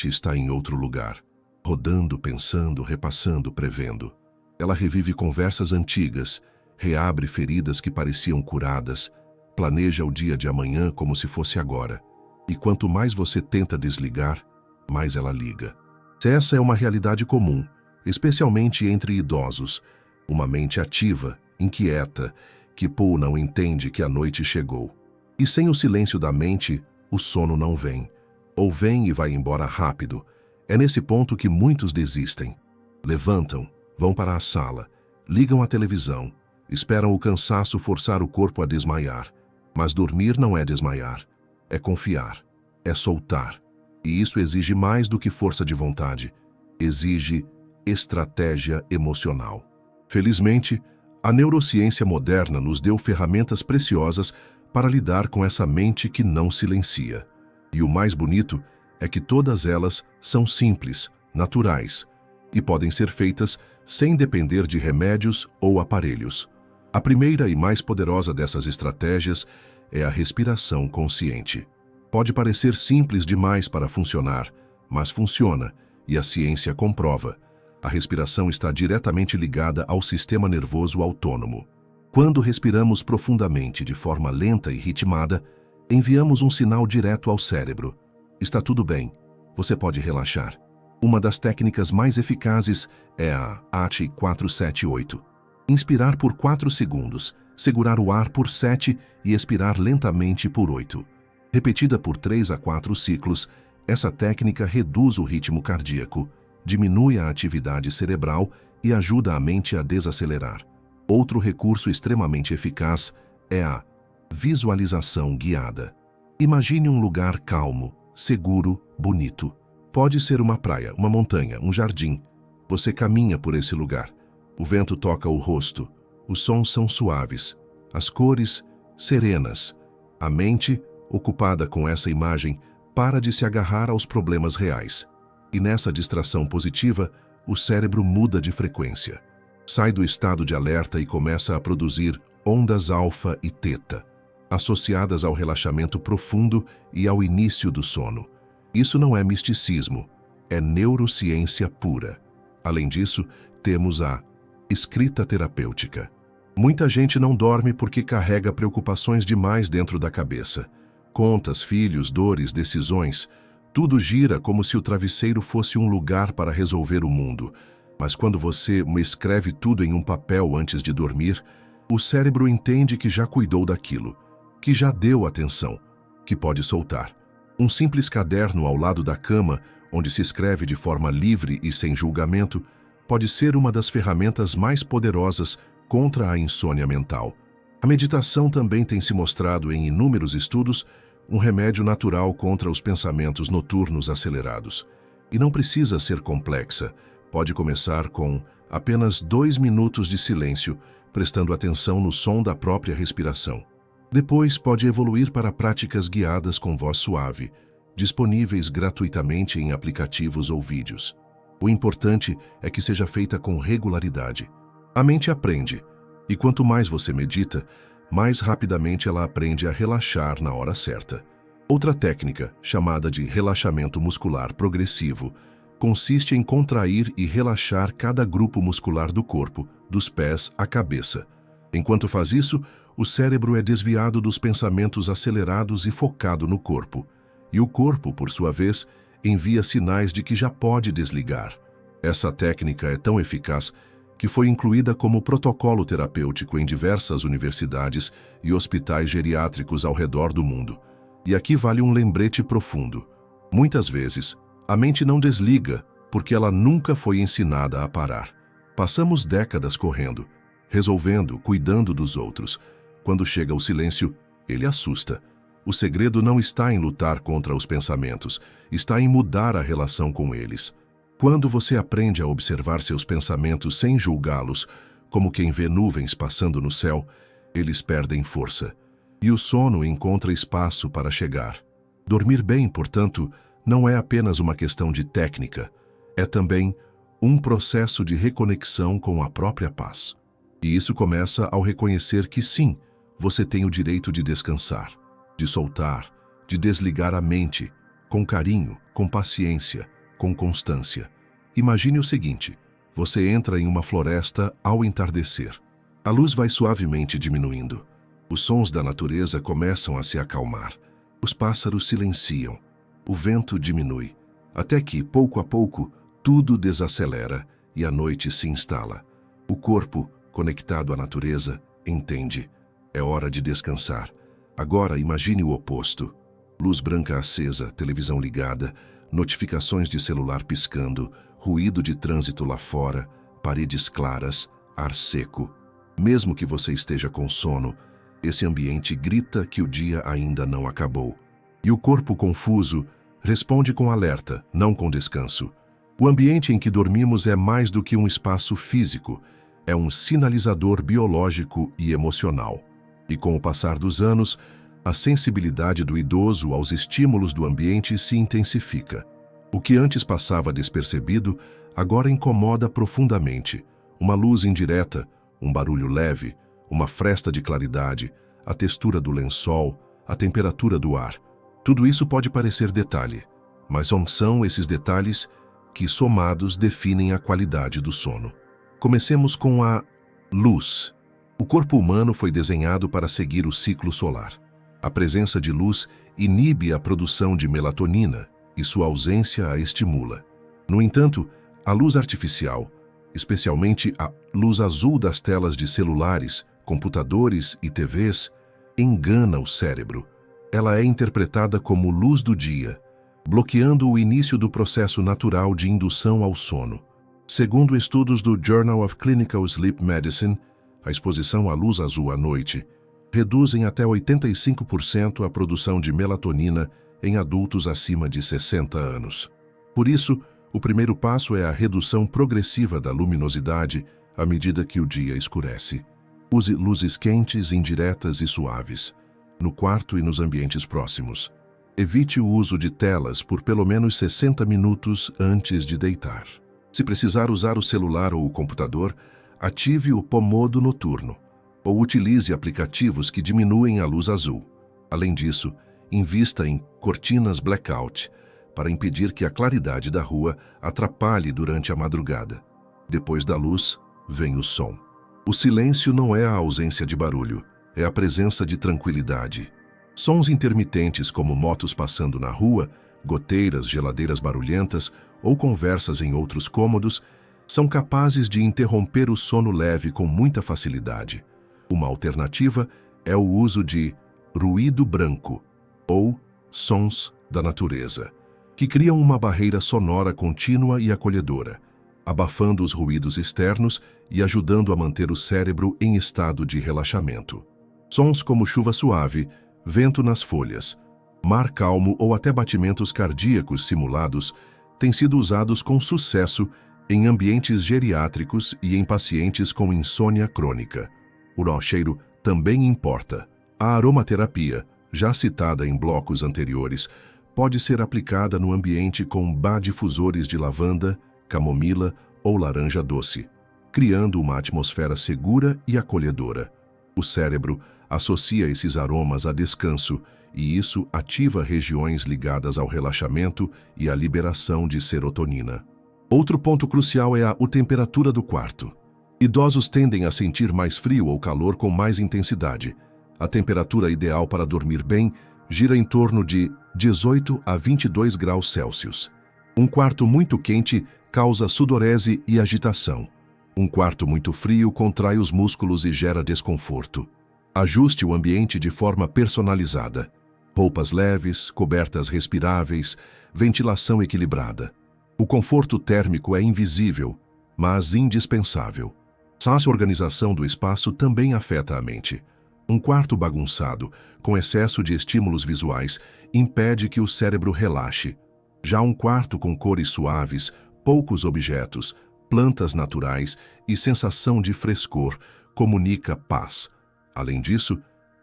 está em outro lugar, rodando, pensando, repassando, prevendo. Ela revive conversas antigas, reabre feridas que pareciam curadas, planeja o dia de amanhã como se fosse agora. E quanto mais você tenta desligar, mais ela liga. Essa é uma realidade comum, especialmente entre idosos. Uma mente ativa, inquieta, que não entende que a noite chegou. E sem o silêncio da mente, o sono não vem. Ou vem e vai embora rápido. É nesse ponto que muitos desistem. Levantam, vão para a sala, ligam a televisão, esperam o cansaço forçar o corpo a desmaiar. Mas dormir não é desmaiar, é confiar, é soltar. E isso exige mais do que força de vontade, exige estratégia emocional. Felizmente, a neurociência moderna nos deu ferramentas preciosas para lidar com essa mente que não silencia. E o mais bonito é que todas elas são simples, naturais, e podem ser feitas sem depender de remédios ou aparelhos. A primeira e mais poderosa dessas estratégias é a respiração consciente. Pode parecer simples demais para funcionar, mas funciona, e a ciência comprova. A respiração está diretamente ligada ao sistema nervoso autônomo. Quando respiramos profundamente de forma lenta e ritmada, enviamos um sinal direto ao cérebro. Está tudo bem, você pode relaxar. Uma das técnicas mais eficazes é a AT 478. Inspirar por 4 segundos, segurar o ar por 7 e expirar lentamente por 8. Repetida por 3 a 4 ciclos, essa técnica reduz o ritmo cardíaco, diminui a atividade cerebral e ajuda a mente a desacelerar. Outro recurso extremamente eficaz é a visualização guiada. Imagine um lugar calmo, seguro, bonito. Pode ser uma praia, uma montanha, um jardim. Você caminha por esse lugar. O vento toca o rosto, os sons são suaves, as cores serenas. A mente, ocupada com essa imagem, para de se agarrar aos problemas reais. E nessa distração positiva, o cérebro muda de frequência. Sai do estado de alerta e começa a produzir ondas alfa e teta, associadas ao relaxamento profundo e ao início do sono. Isso não é misticismo, é neurociência pura. Além disso, temos a escrita terapêutica. Muita gente não dorme porque carrega preocupações demais dentro da cabeça. Contas, filhos, dores, decisões. Tudo gira como se o travesseiro fosse um lugar para resolver o mundo. Mas quando você escreve tudo em um papel antes de dormir, o cérebro entende que já cuidou daquilo, que já deu atenção, que pode soltar. Um simples caderno ao lado da cama, onde se escreve de forma livre e sem julgamento, pode ser uma das ferramentas mais poderosas contra a insônia mental. A meditação também tem se mostrado em inúmeros estudos um remédio natural contra os pensamentos noturnos acelerados. E não precisa ser complexa, pode começar com apenas 2 minutos de silêncio, prestando atenção no som da própria respiração. Depois pode evoluir para práticas guiadas com voz suave, disponíveis gratuitamente em aplicativos ou vídeos. O importante é que seja feita com regularidade. A mente aprende, e quanto mais você medita, mais rapidamente ela aprende a relaxar na hora certa. Outra técnica, chamada de relaxamento muscular progressivo, consiste em contrair e relaxar cada grupo muscular do corpo, dos pés à cabeça. Enquanto faz isso, o cérebro é desviado dos pensamentos acelerados e focado no corpo. E o corpo, por sua vez, envia sinais de que já pode desligar. Essa técnica é tão eficaz que foi incluída como protocolo terapêutico em diversas universidades e hospitais geriátricos ao redor do mundo. E aqui vale um lembrete profundo. Muitas vezes, a mente não desliga porque ela nunca foi ensinada a parar. Passamos décadas correndo, resolvendo, cuidando dos outros. Quando chega o silêncio, ele assusta. O segredo não está em lutar contra os pensamentos, está em mudar a relação com eles. Quando você aprende a observar seus pensamentos sem julgá-los, como quem vê nuvens passando no céu, eles perdem força. E o sono encontra espaço para chegar. Dormir bem, portanto, não é apenas uma questão de técnica, é também um processo de reconexão com a própria paz. E isso começa ao reconhecer que sim, você tem o direito de descansar, de soltar, de desligar a mente, com carinho, com paciência, com constância. Imagine o seguinte: você entra em uma floresta ao entardecer. A luz vai suavemente diminuindo. Os sons da natureza começam a se acalmar. Os pássaros silenciam. O vento diminui. Até que, pouco a pouco, tudo desacelera e a noite se instala. O corpo, conectado à natureza, entende. É hora de descansar. Agora imagine o oposto. Luz branca acesa, televisão ligada, notificações de celular piscando, ruído de trânsito lá fora, paredes claras, ar seco. Mesmo que você esteja com sono, esse ambiente grita que o dia ainda não acabou. E o corpo confuso responde com alerta, não com descanso. O ambiente em que dormimos é mais do que um espaço físico, é um sinalizador biológico e emocional. E com o passar dos anos, a sensibilidade do idoso aos estímulos do ambiente se intensifica. O que antes passava despercebido, agora incomoda profundamente. Uma luz indireta, um barulho leve, uma fresta de claridade, a textura do lençol, a temperatura do ar. Tudo isso pode parecer detalhe, mas são esses detalhes que, somados, definem a qualidade do sono. Comecemos com a luz. O corpo humano foi desenhado para seguir o ciclo solar. A presença de luz inibe a produção de melatonina e sua ausência a estimula. No entanto, a luz artificial, especialmente a luz azul das telas de celulares, computadores e TVs, engana o cérebro. Ela é interpretada como luz do dia, bloqueando o início do processo natural de indução ao sono. Segundo estudos do Journal of Clinical Sleep Medicine, a exposição à luz azul à noite reduzem até 85% a produção de melatonina em adultos acima de 60 anos. Por isso, o primeiro passo é a redução progressiva da luminosidade à medida que o dia escurece. Use luzes quentes, indiretas e suaves, no quarto e nos ambientes próximos. Evite o uso de telas por pelo menos 60 minutos antes de deitar. Se precisar usar o celular ou o computador, ative o Pomodo noturno ou utilize aplicativos que diminuem a luz azul. Além disso, invista em cortinas blackout para impedir que a claridade da rua atrapalhe durante a madrugada. Depois da luz, vem o som. O silêncio não é a ausência de barulho, é a presença de tranquilidade. Sons intermitentes como motos passando na rua, goteiras, geladeiras barulhentas ou conversas em outros cômodos são capazes de interromper o sono leve com muita facilidade. Uma alternativa é o uso de ruído branco ou sons da natureza, que criam uma barreira sonora contínua e acolhedora, abafando os ruídos externos e ajudando a manter o cérebro em estado de relaxamento. Sons como chuva suave, vento nas folhas, mar calmo ou até batimentos cardíacos simulados têm sido usados com sucesso em ambientes geriátricos e em pacientes com insônia crônica. O cheiro também importa. A aromaterapia, já citada em blocos anteriores, pode ser aplicada no ambiente com difusores de lavanda, camomila ou laranja doce, criando uma atmosfera segura e acolhedora. O cérebro associa esses aromas a descanso e isso ativa regiões ligadas ao relaxamento e à liberação de serotonina. Outro ponto crucial é a temperatura do quarto. Idosos tendem a sentir mais frio ou calor com mais intensidade. A temperatura ideal para dormir bem gira em torno de 18 a 22 graus Celsius. Um quarto muito quente causa sudorese e agitação. Um quarto muito frio contrai os músculos e gera desconforto. Ajuste o ambiente de forma personalizada. Roupas leves, cobertas respiráveis, ventilação equilibrada. O conforto térmico é invisível, mas indispensável. Essa organização do espaço também afeta a mente. Um quarto bagunçado, com excesso de estímulos visuais, impede que o cérebro relaxe. Já um quarto com cores suaves, poucos objetos, plantas naturais e sensação de frescor comunica paz. Além disso,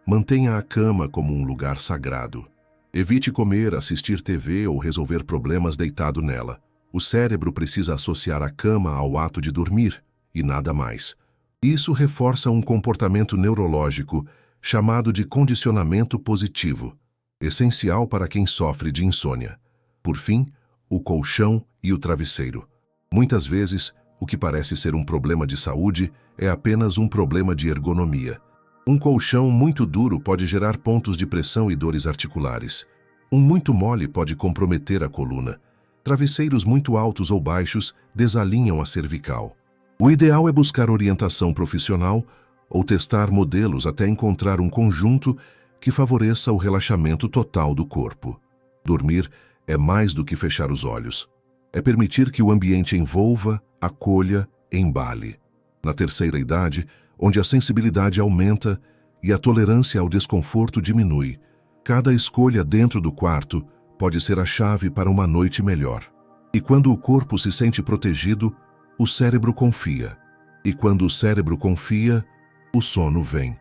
mantenha a cama como um lugar sagrado. Evite comer, assistir TV ou resolver problemas deitado nela. O cérebro precisa associar a cama ao ato de dormir, e nada mais. Isso reforça um comportamento neurológico chamado de condicionamento positivo, essencial para quem sofre de insônia. Por fim, o colchão e o travesseiro. Muitas vezes, o que parece ser um problema de saúde é apenas um problema de ergonomia. Um colchão muito duro pode gerar pontos de pressão e dores articulares. Um muito mole pode comprometer a coluna. Travesseiros muito altos ou baixos desalinham a cervical. O ideal é buscar orientação profissional ou testar modelos até encontrar um conjunto que favoreça o relaxamento total do corpo. Dormir é mais do que fechar os olhos. É permitir que o ambiente envolva, acolha, embale. Na terceira idade, onde a sensibilidade aumenta e a tolerância ao desconforto diminui, cada escolha dentro do quarto pode ser a chave para uma noite melhor. E quando o corpo se sente protegido, o cérebro confia. E quando o cérebro confia, o sono vem.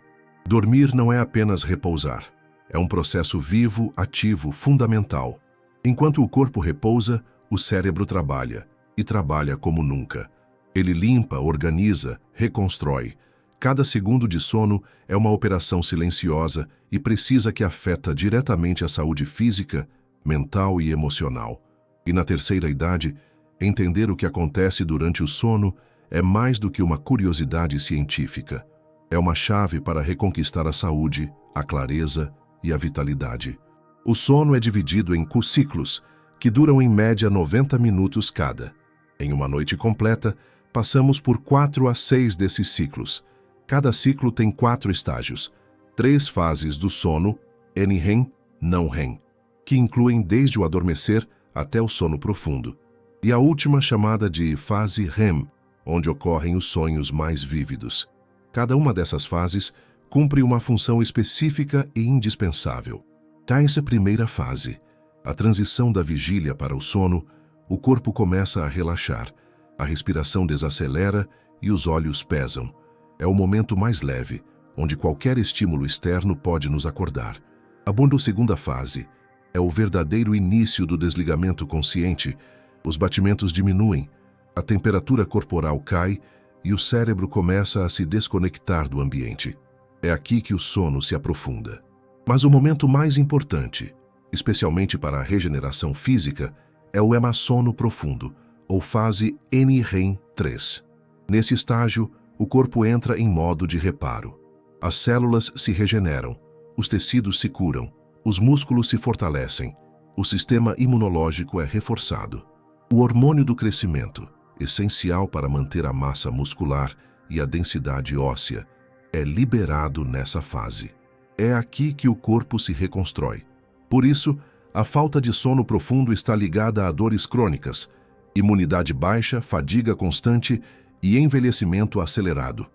Dormir não é apenas repousar. É um processo vivo, ativo, fundamental. Enquanto o corpo repousa, o cérebro trabalha, e trabalha como nunca. Ele limpa, organiza, reconstrói. Cada segundo de sono é uma operação silenciosa e precisa que afeta diretamente a saúde física, mental e emocional. E na terceira idade, entender o que acontece durante o sono é mais do que uma curiosidade científica. É uma chave para reconquistar a saúde, a clareza e a vitalidade. O sono é dividido em ciclos, que duram em média 90 minutos cada. Em uma noite completa, passamos por 4 a 6 desses ciclos. Cada ciclo tem 4 estágios, 3 fases do sono, NREM, não REM, que incluem desde o adormecer até o sono profundo, e a última chamada de fase REM, onde ocorrem os sonhos mais vívidos. Cada uma dessas fases cumpre uma função específica e indispensável. Nessa primeira fase, a transição da vigília para o sono, o corpo começa a relaxar, a respiração desacelera e os olhos pesam. É o momento mais leve, onde qualquer estímulo externo pode nos acordar. A segunda fase é o verdadeiro início do desligamento consciente. Os batimentos diminuem, a temperatura corporal cai e o cérebro começa a se desconectar do ambiente. É aqui que o sono se aprofunda. Mas o momento mais importante, especialmente para a regeneração física, é o sono profundo, ou fase NREM 3. Nesse estágio, o corpo entra em modo de reparo. As células se regeneram, os tecidos se curam, os músculos se fortalecem, o sistema imunológico é reforçado. O hormônio do crescimento, essencial para manter a massa muscular e a densidade óssea, é liberado nessa fase. É aqui que o corpo se reconstrói. Por isso, a falta de sono profundo está ligada a dores crônicas, imunidade baixa, fadiga constante e envelhecimento acelerado.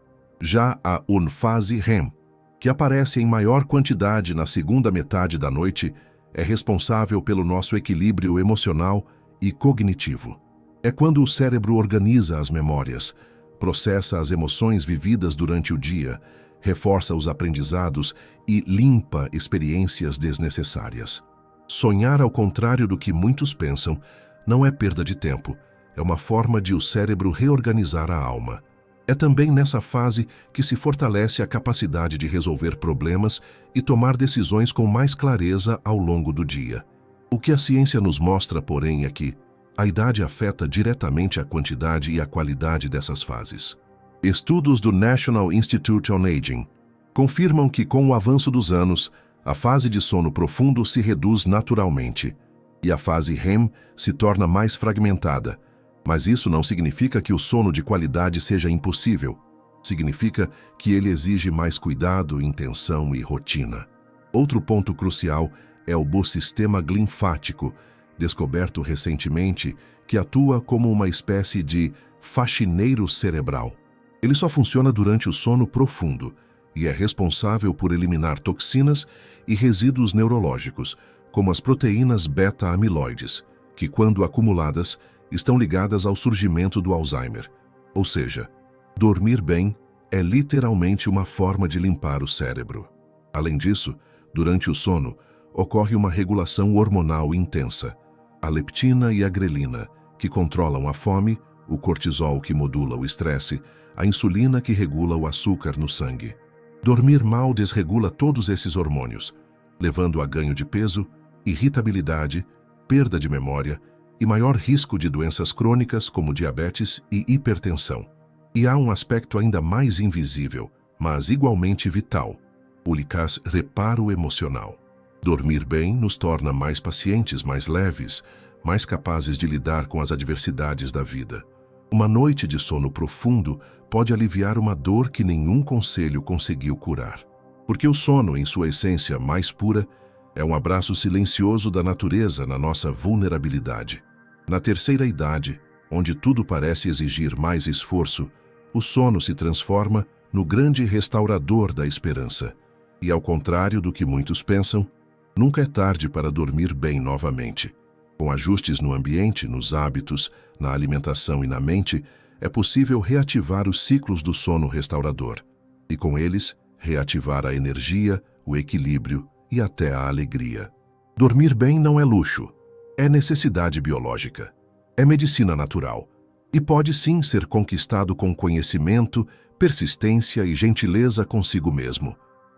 Já a fase REM, que aparece em maior quantidade na segunda metade da noite, é responsável pelo nosso equilíbrio emocional e cognitivo. É quando o cérebro organiza as memórias, processa as emoções vividas durante o dia, reforça os aprendizados e limpa experiências desnecessárias. Sonhar, ao contrário do que muitos pensam, não é perda de tempo, é uma forma de o cérebro reorganizar a alma. É também nessa fase que se fortalece a capacidade de resolver problemas e tomar decisões com mais clareza ao longo do dia. O que a ciência nos mostra, porém, é que a idade afeta diretamente a quantidade e a qualidade dessas fases. Estudos do National Institute on Aging confirmam que, com o avanço dos anos, a fase de sono profundo se reduz naturalmente e a fase REM se torna mais fragmentada. Mas isso não significa que o sono de qualidade seja impossível. Significa que ele exige mais cuidado, intenção e rotina. Outro ponto crucial é o biossistema linfático, descoberto recentemente, que atua como uma espécie de faxineiro cerebral. Ele só funciona durante o sono profundo e é responsável por eliminar toxinas e resíduos neurológicos, como as proteínas beta-amiloides, que, quando acumuladas, estão ligadas ao surgimento do Alzheimer. Ou seja, dormir bem é literalmente uma forma de limpar o cérebro. Além disso, durante o sono, ocorre uma regulação hormonal intensa. A leptina e a grelina, que controlam a fome, o cortisol, que modula o estresse, a insulina, que regula o açúcar no sangue. Dormir mal desregula todos esses hormônios, levando a ganho de peso, irritabilidade, perda de memória e maior risco de doenças crônicas como diabetes e hipertensão. E há um aspecto ainda mais invisível, mas igualmente vital: o eficaz reparo emocional. Dormir bem nos torna mais pacientes, mais leves, mais capazes de lidar com as adversidades da vida. Uma noite de sono profundo pode aliviar uma dor que nenhum conselho conseguiu curar. Porque o sono, em sua essência mais pura, é um abraço silencioso da natureza na nossa vulnerabilidade. Na terceira idade, onde tudo parece exigir mais esforço, o sono se transforma no grande restaurador da esperança. E ao contrário do que muitos pensam, nunca é tarde para dormir bem novamente. Com ajustes no ambiente, nos hábitos, na alimentação e na mente, é possível reativar os ciclos do sono restaurador. E com eles, reativar a energia, o equilíbrio e até a alegria. Dormir bem não é luxo, é necessidade biológica, é medicina natural e pode sim ser conquistado com conhecimento, persistência e gentileza consigo mesmo.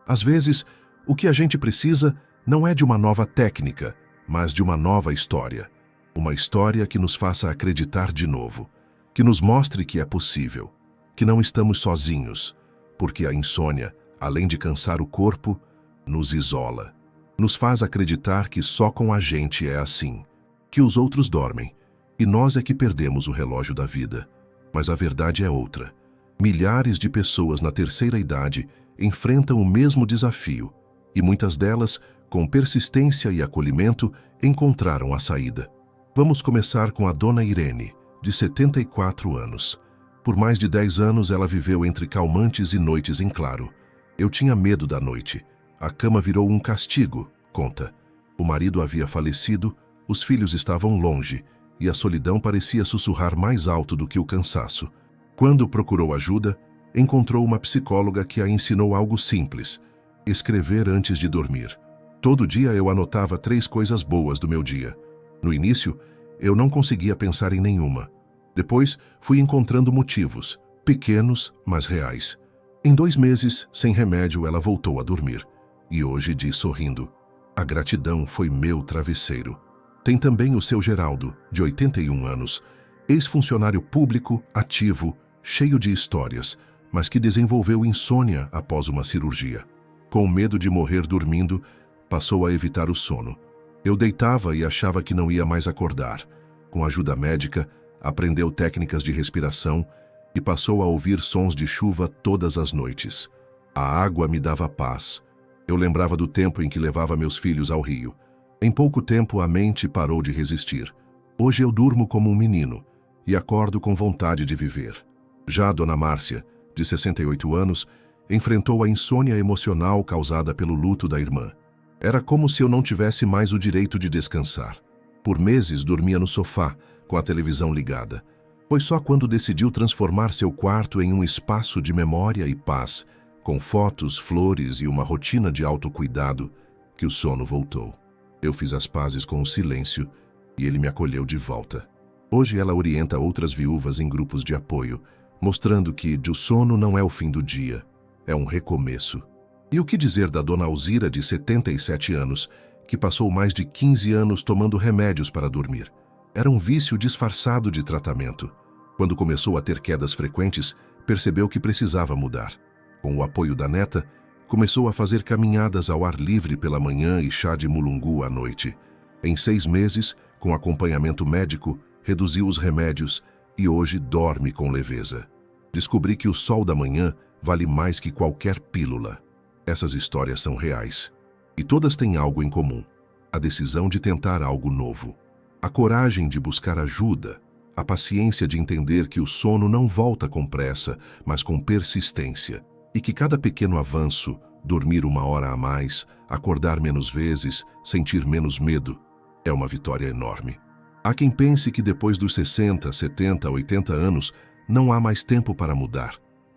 Às vezes, o que a gente precisa não é de uma nova técnica, mas de uma nova história. Uma história que nos faça acreditar de novo, que nos mostre que é possível, que não estamos sozinhos, porque a insônia, além de cansar o corpo, nos isola. Nos faz acreditar que só com a gente é assim, que os outros dormem e nós é que perdemos o relógio da vida. Mas a verdade é outra. Milhares de pessoas na terceira idade enfrentam o mesmo desafio e muitas delas, com persistência e acolhimento, encontraram a saída. Vamos começar com a Dona Irene, de 74 anos. Por mais de 10 anos ela viveu entre calmantes e noites em claro. Eu tinha medo da noite. A cama virou um castigo, conta. O marido havia falecido, os filhos estavam longe e a solidão parecia sussurrar mais alto do que o cansaço. Quando procurou ajuda, encontrou uma psicóloga que a ensinou algo simples: escrever antes de dormir. Todo dia eu anotava 3 coisas boas do meu dia. No início, eu não conseguia pensar em nenhuma. Depois, fui encontrando motivos, pequenos, mas reais. Em 2 meses, sem remédio, ela voltou a dormir. E hoje diz sorrindo: a gratidão foi meu travesseiro. Tem também o seu Geraldo, de 81 anos, ex-funcionário público, ativo, cheio de histórias, mas que desenvolveu insônia após uma cirurgia. Com medo de morrer dormindo, passou a evitar o sono. Eu deitava e achava que não ia mais acordar. Com ajuda médica, aprendeu técnicas de respiração e passou a ouvir sons de chuva todas as noites. A água me dava paz. Eu lembrava do tempo em que levava meus filhos ao rio. Em pouco tempo, a mente parou de resistir. Hoje eu durmo como um menino e acordo com vontade de viver. Já a Dona Márcia, de 68 anos, enfrentou a insônia emocional causada pelo luto da irmã. Era como se eu não tivesse mais o direito de descansar. Por meses dormia no sofá, com a televisão ligada. Foi só quando decidiu transformar seu quarto em um espaço de memória e paz, com fotos, flores e uma rotina de autocuidado, que o sono voltou. Eu fiz as pazes com o silêncio e ele me acolheu de volta. Hoje ela orienta outras viúvas em grupos de apoio, mostrando que o sono não é o fim do dia, é um recomeço. E o que dizer da Dona Alzira, de 77 anos, que passou mais de 15 anos tomando remédios para dormir? Era um vício disfarçado de tratamento. Quando começou a ter quedas frequentes, percebeu que precisava mudar. Com o apoio da neta, começou a fazer caminhadas ao ar livre pela manhã e chá de mulungu à noite. Em 6 meses, com acompanhamento médico, reduziu os remédios e hoje dorme com leveza. Descobri que o sol da manhã vale mais que qualquer pílula. Essas histórias são reais. E todas têm algo em comum: a decisão de tentar algo novo, a coragem de buscar ajuda, a paciência de entender que o sono não volta com pressa, mas com persistência, e que cada pequeno avanço, dormir 1 hora a mais, acordar menos vezes, sentir menos medo, é uma vitória enorme. Há quem pense que depois dos 60, 70, 80 anos, não há mais tempo para mudar.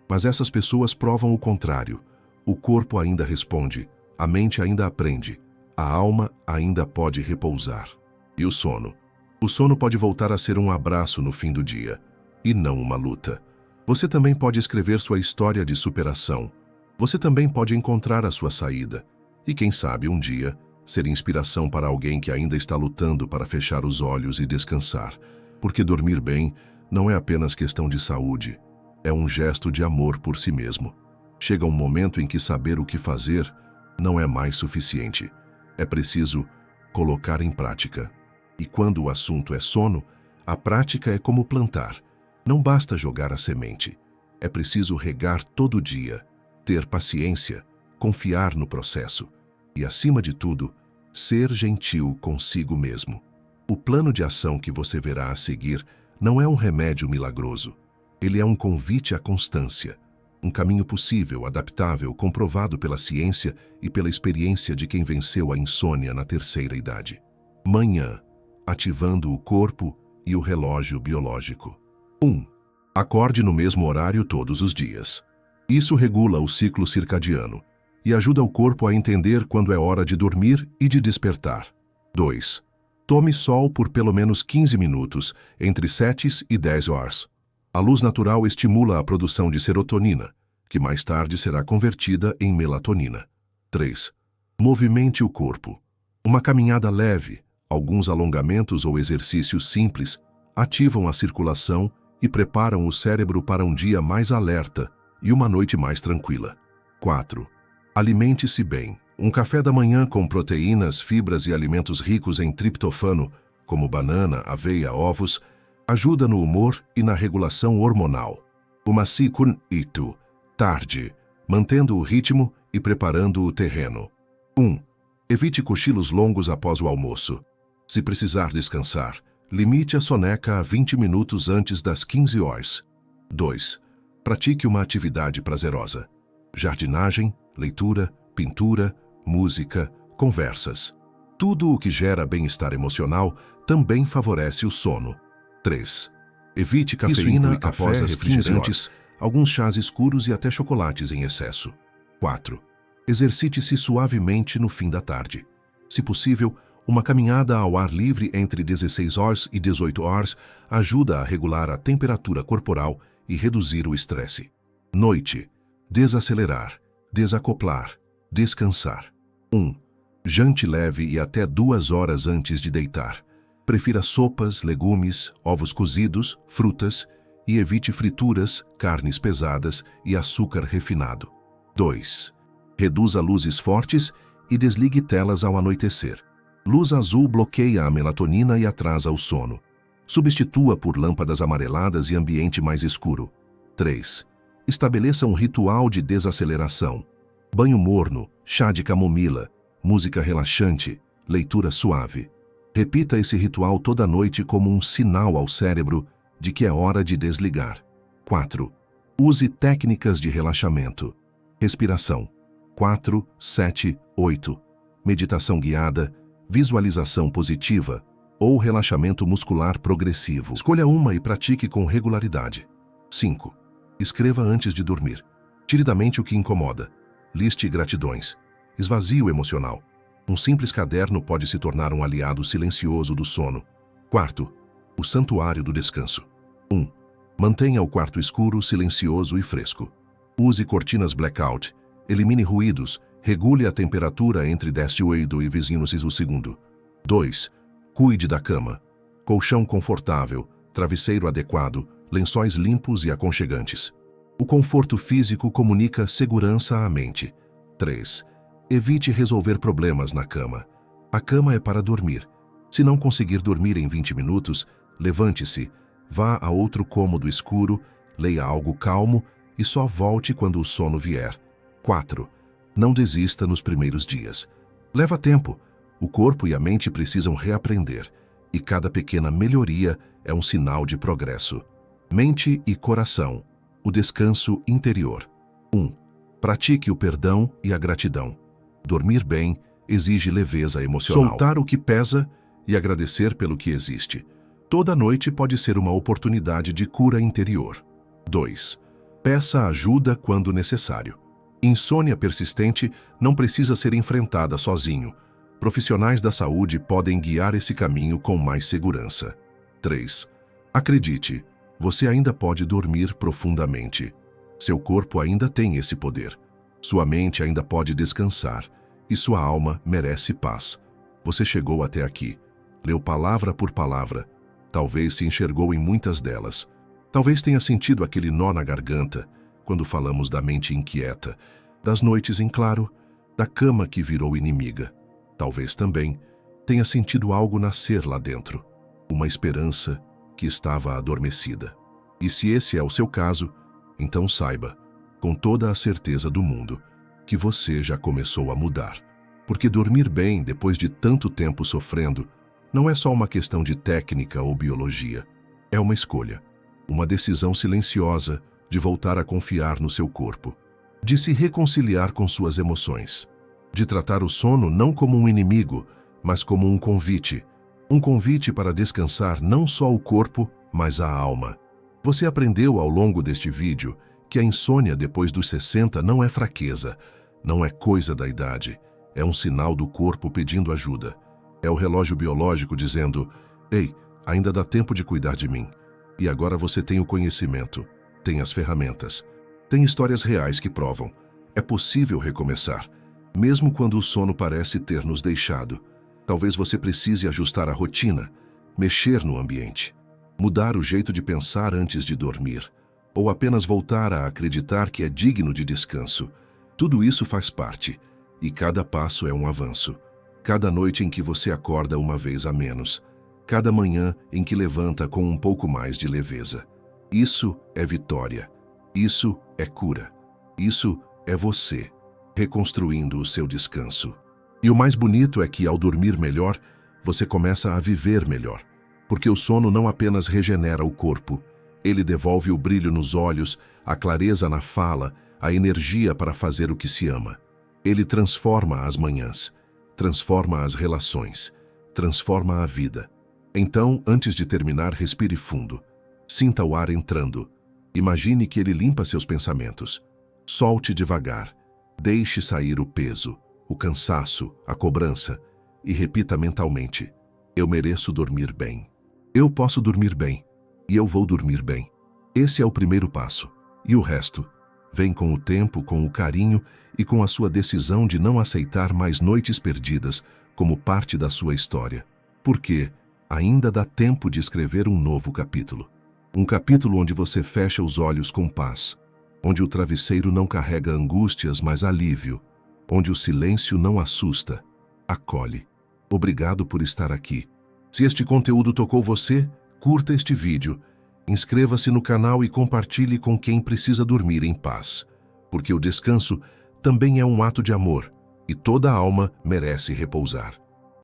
Mas essas pessoas provam o contrário. O corpo ainda responde, a mente ainda aprende, a alma ainda pode repousar. E o sono? O sono pode voltar a ser um abraço no fim do dia, e não uma luta. Você também pode escrever sua história de superação. Você também pode encontrar a sua saída. E quem sabe um dia, ser inspiração para alguém que ainda está lutando para fechar os olhos e descansar. Porque dormir bem não é apenas questão de saúde, é um gesto de amor por si mesmo. Chega um momento em que saber o que fazer não é mais suficiente. É preciso colocar em prática. E quando o assunto é sono, a prática é como plantar. Não basta jogar a semente. É preciso regar todo dia, ter paciência, confiar no processo e, acima de tudo, ser gentil consigo mesmo. O plano de ação que você verá a seguir não é um remédio milagroso. Ele é um convite à constância, um caminho possível, adaptável, comprovado pela ciência e pela experiência de quem venceu a insônia na 3ª idade. Manhã, ativando o corpo e o relógio biológico. 1. Acorde no mesmo horário todos os dias. Isso regula o ciclo circadiano e ajuda o corpo a entender quando é hora de dormir e de despertar. 2. Tome sol por pelo menos 15 minutos, entre 7 e 10 horas. A luz natural estimula a produção de serotonina, que mais tarde será convertida em melatonina. 3. Movimente o corpo. Uma caminhada leve, alguns alongamentos ou exercícios simples ativam a circulação e preparam o cérebro para um dia mais alerta e uma noite mais tranquila. 4. Alimente-se bem. Um café da manhã com proteínas, fibras e alimentos ricos em triptofano, como banana, aveia, ovos, ajuda no humor e na regulação hormonal. Uma sikun itu, tarde, mantendo o ritmo e preparando o terreno. 1. Evite cochilos longos após o almoço. Se precisar descansar, limite a soneca a 20 minutos antes das 15 horas. 2. Pratique uma atividade prazerosa. Jardinagem, leitura, pintura, música, conversas. Tudo o que gera bem-estar emocional também favorece o sono. 3. Evite cafeína após as refrigerantes, alguns chás escuros e até chocolates em excesso. 4. Exercite-se suavemente no fim da tarde. Se possível, uma caminhada ao ar livre entre 16 horas e 18 horas ajuda a regular a temperatura corporal e reduzir o estresse. Noite. Desacelerar, desacoplar, descansar. 1. Jante leve e até 2 horas antes de deitar. Prefira sopas, legumes, ovos cozidos, frutas e evite frituras, carnes pesadas e açúcar refinado. 2. Reduza luzes fortes e desligue telas ao anoitecer. Luz azul bloqueia a melatonina e atrasa o sono. Substitua por lâmpadas amareladas e ambiente mais escuro. 3. Estabeleça um ritual de desaceleração. Banho morno, chá de camomila, música relaxante, leitura suave. Repita esse ritual toda noite como um sinal ao cérebro de que é hora de desligar. 4. Use técnicas de relaxamento. Respiração. 4, 7, 8. Meditação guiada, visualização positiva ou relaxamento muscular progressivo. Escolha uma e pratique com regularidade. 5. Escreva antes de dormir. Tire da mente o que incomoda. Liste gratidões. Esvazie o emocional. Um simples caderno pode se tornar um aliado silencioso do sono. 4. O santuário do descanso. 1. Mantenha o quarto escuro, silencioso e fresco. Use cortinas blackout. Elimine ruídos. Regule a temperatura entre 18 e 20 segundos. 2. Cuide da cama. Colchão confortável, travesseiro adequado, lençóis limpos e aconchegantes. O conforto físico comunica segurança à mente. 3. Evite resolver problemas na cama. A cama é para dormir. Se não conseguir dormir em 20 minutos, levante-se, vá a outro cômodo escuro, leia algo calmo e só volte quando o sono vier. 4. Não desista nos primeiros dias. Leva tempo. O corpo e a mente precisam reaprender, e cada pequena melhoria é um sinal de progresso. Mente e coração. O descanso interior. 1. Pratique o perdão e a gratidão. Dormir bem exige leveza emocional. Soltar o que pesa e agradecer pelo que existe. Toda noite pode ser uma oportunidade de cura interior. 2. Peça ajuda quando necessário. Insônia persistente não precisa ser enfrentada sozinho. Profissionais da saúde podem guiar esse caminho com mais segurança. 3. Acredite, você ainda pode dormir profundamente. Seu corpo ainda tem esse poder. Sua mente ainda pode descansar e sua alma merece paz. Você chegou até aqui, leu palavra por palavra, talvez se enxergou em muitas delas. Talvez tenha sentido aquele nó na garganta quando falamos da mente inquieta, das noites em claro, da cama que virou inimiga. Talvez também tenha sentido algo nascer lá dentro, uma esperança que estava adormecida. E se esse é o seu caso, então saiba, com toda a certeza do mundo, que você já começou a mudar. Porque dormir bem depois de tanto tempo sofrendo não é só uma questão de técnica ou biologia. É uma escolha, uma decisão silenciosa de voltar a confiar no seu corpo, de se reconciliar com suas emoções, de tratar o sono não como um inimigo, mas como um convite para descansar não só o corpo, mas a alma. Você aprendeu ao longo deste vídeo que a insônia depois dos 60 não é fraqueza, não é coisa da idade, é um sinal do corpo pedindo ajuda. É o relógio biológico dizendo: ei, ainda dá tempo de cuidar de mim. E agora você tem o conhecimento, tem as ferramentas, tem histórias reais que provam. É possível recomeçar, mesmo quando o sono parece ter nos deixado. Talvez você precise ajustar a rotina, mexer no ambiente, mudar o jeito de pensar antes de dormir, ou apenas voltar a acreditar que é digno de descanso. Tudo isso faz parte, e cada passo é um avanço. Cada noite em que você acorda uma vez a menos, cada manhã em que levanta com um pouco mais de leveza. Isso é vitória, isso é cura, isso é você, reconstruindo o seu descanso. E o mais bonito é que, ao dormir melhor, você começa a viver melhor. Porque o sono não apenas regenera o corpo, ele devolve o brilho nos olhos, a clareza na fala, a energia para fazer o que se ama. Ele transforma as manhãs, transforma as relações, transforma a vida. Então, antes de terminar, respire fundo. Sinta o ar entrando. Imagine que ele limpa seus pensamentos. Solte devagar. Deixe sair o peso, o cansaço, a cobrança, e repita mentalmente: eu mereço dormir bem. Eu posso dormir bem, e eu vou dormir bem. Esse é o primeiro passo, e o resto vem com o tempo, com o carinho e com a sua decisão de não aceitar mais noites perdidas como parte da sua história. Porque ainda dá tempo de escrever um novo capítulo. Um capítulo onde você fecha os olhos com paz, onde o travesseiro não carrega angústias, mas alívio, onde o silêncio não assusta, acolhe. Obrigado por estar aqui. Se este conteúdo tocou você, curta este vídeo, inscreva-se no canal e compartilhe com quem precisa dormir em paz. Porque o descanso também é um ato de amor e toda alma merece repousar.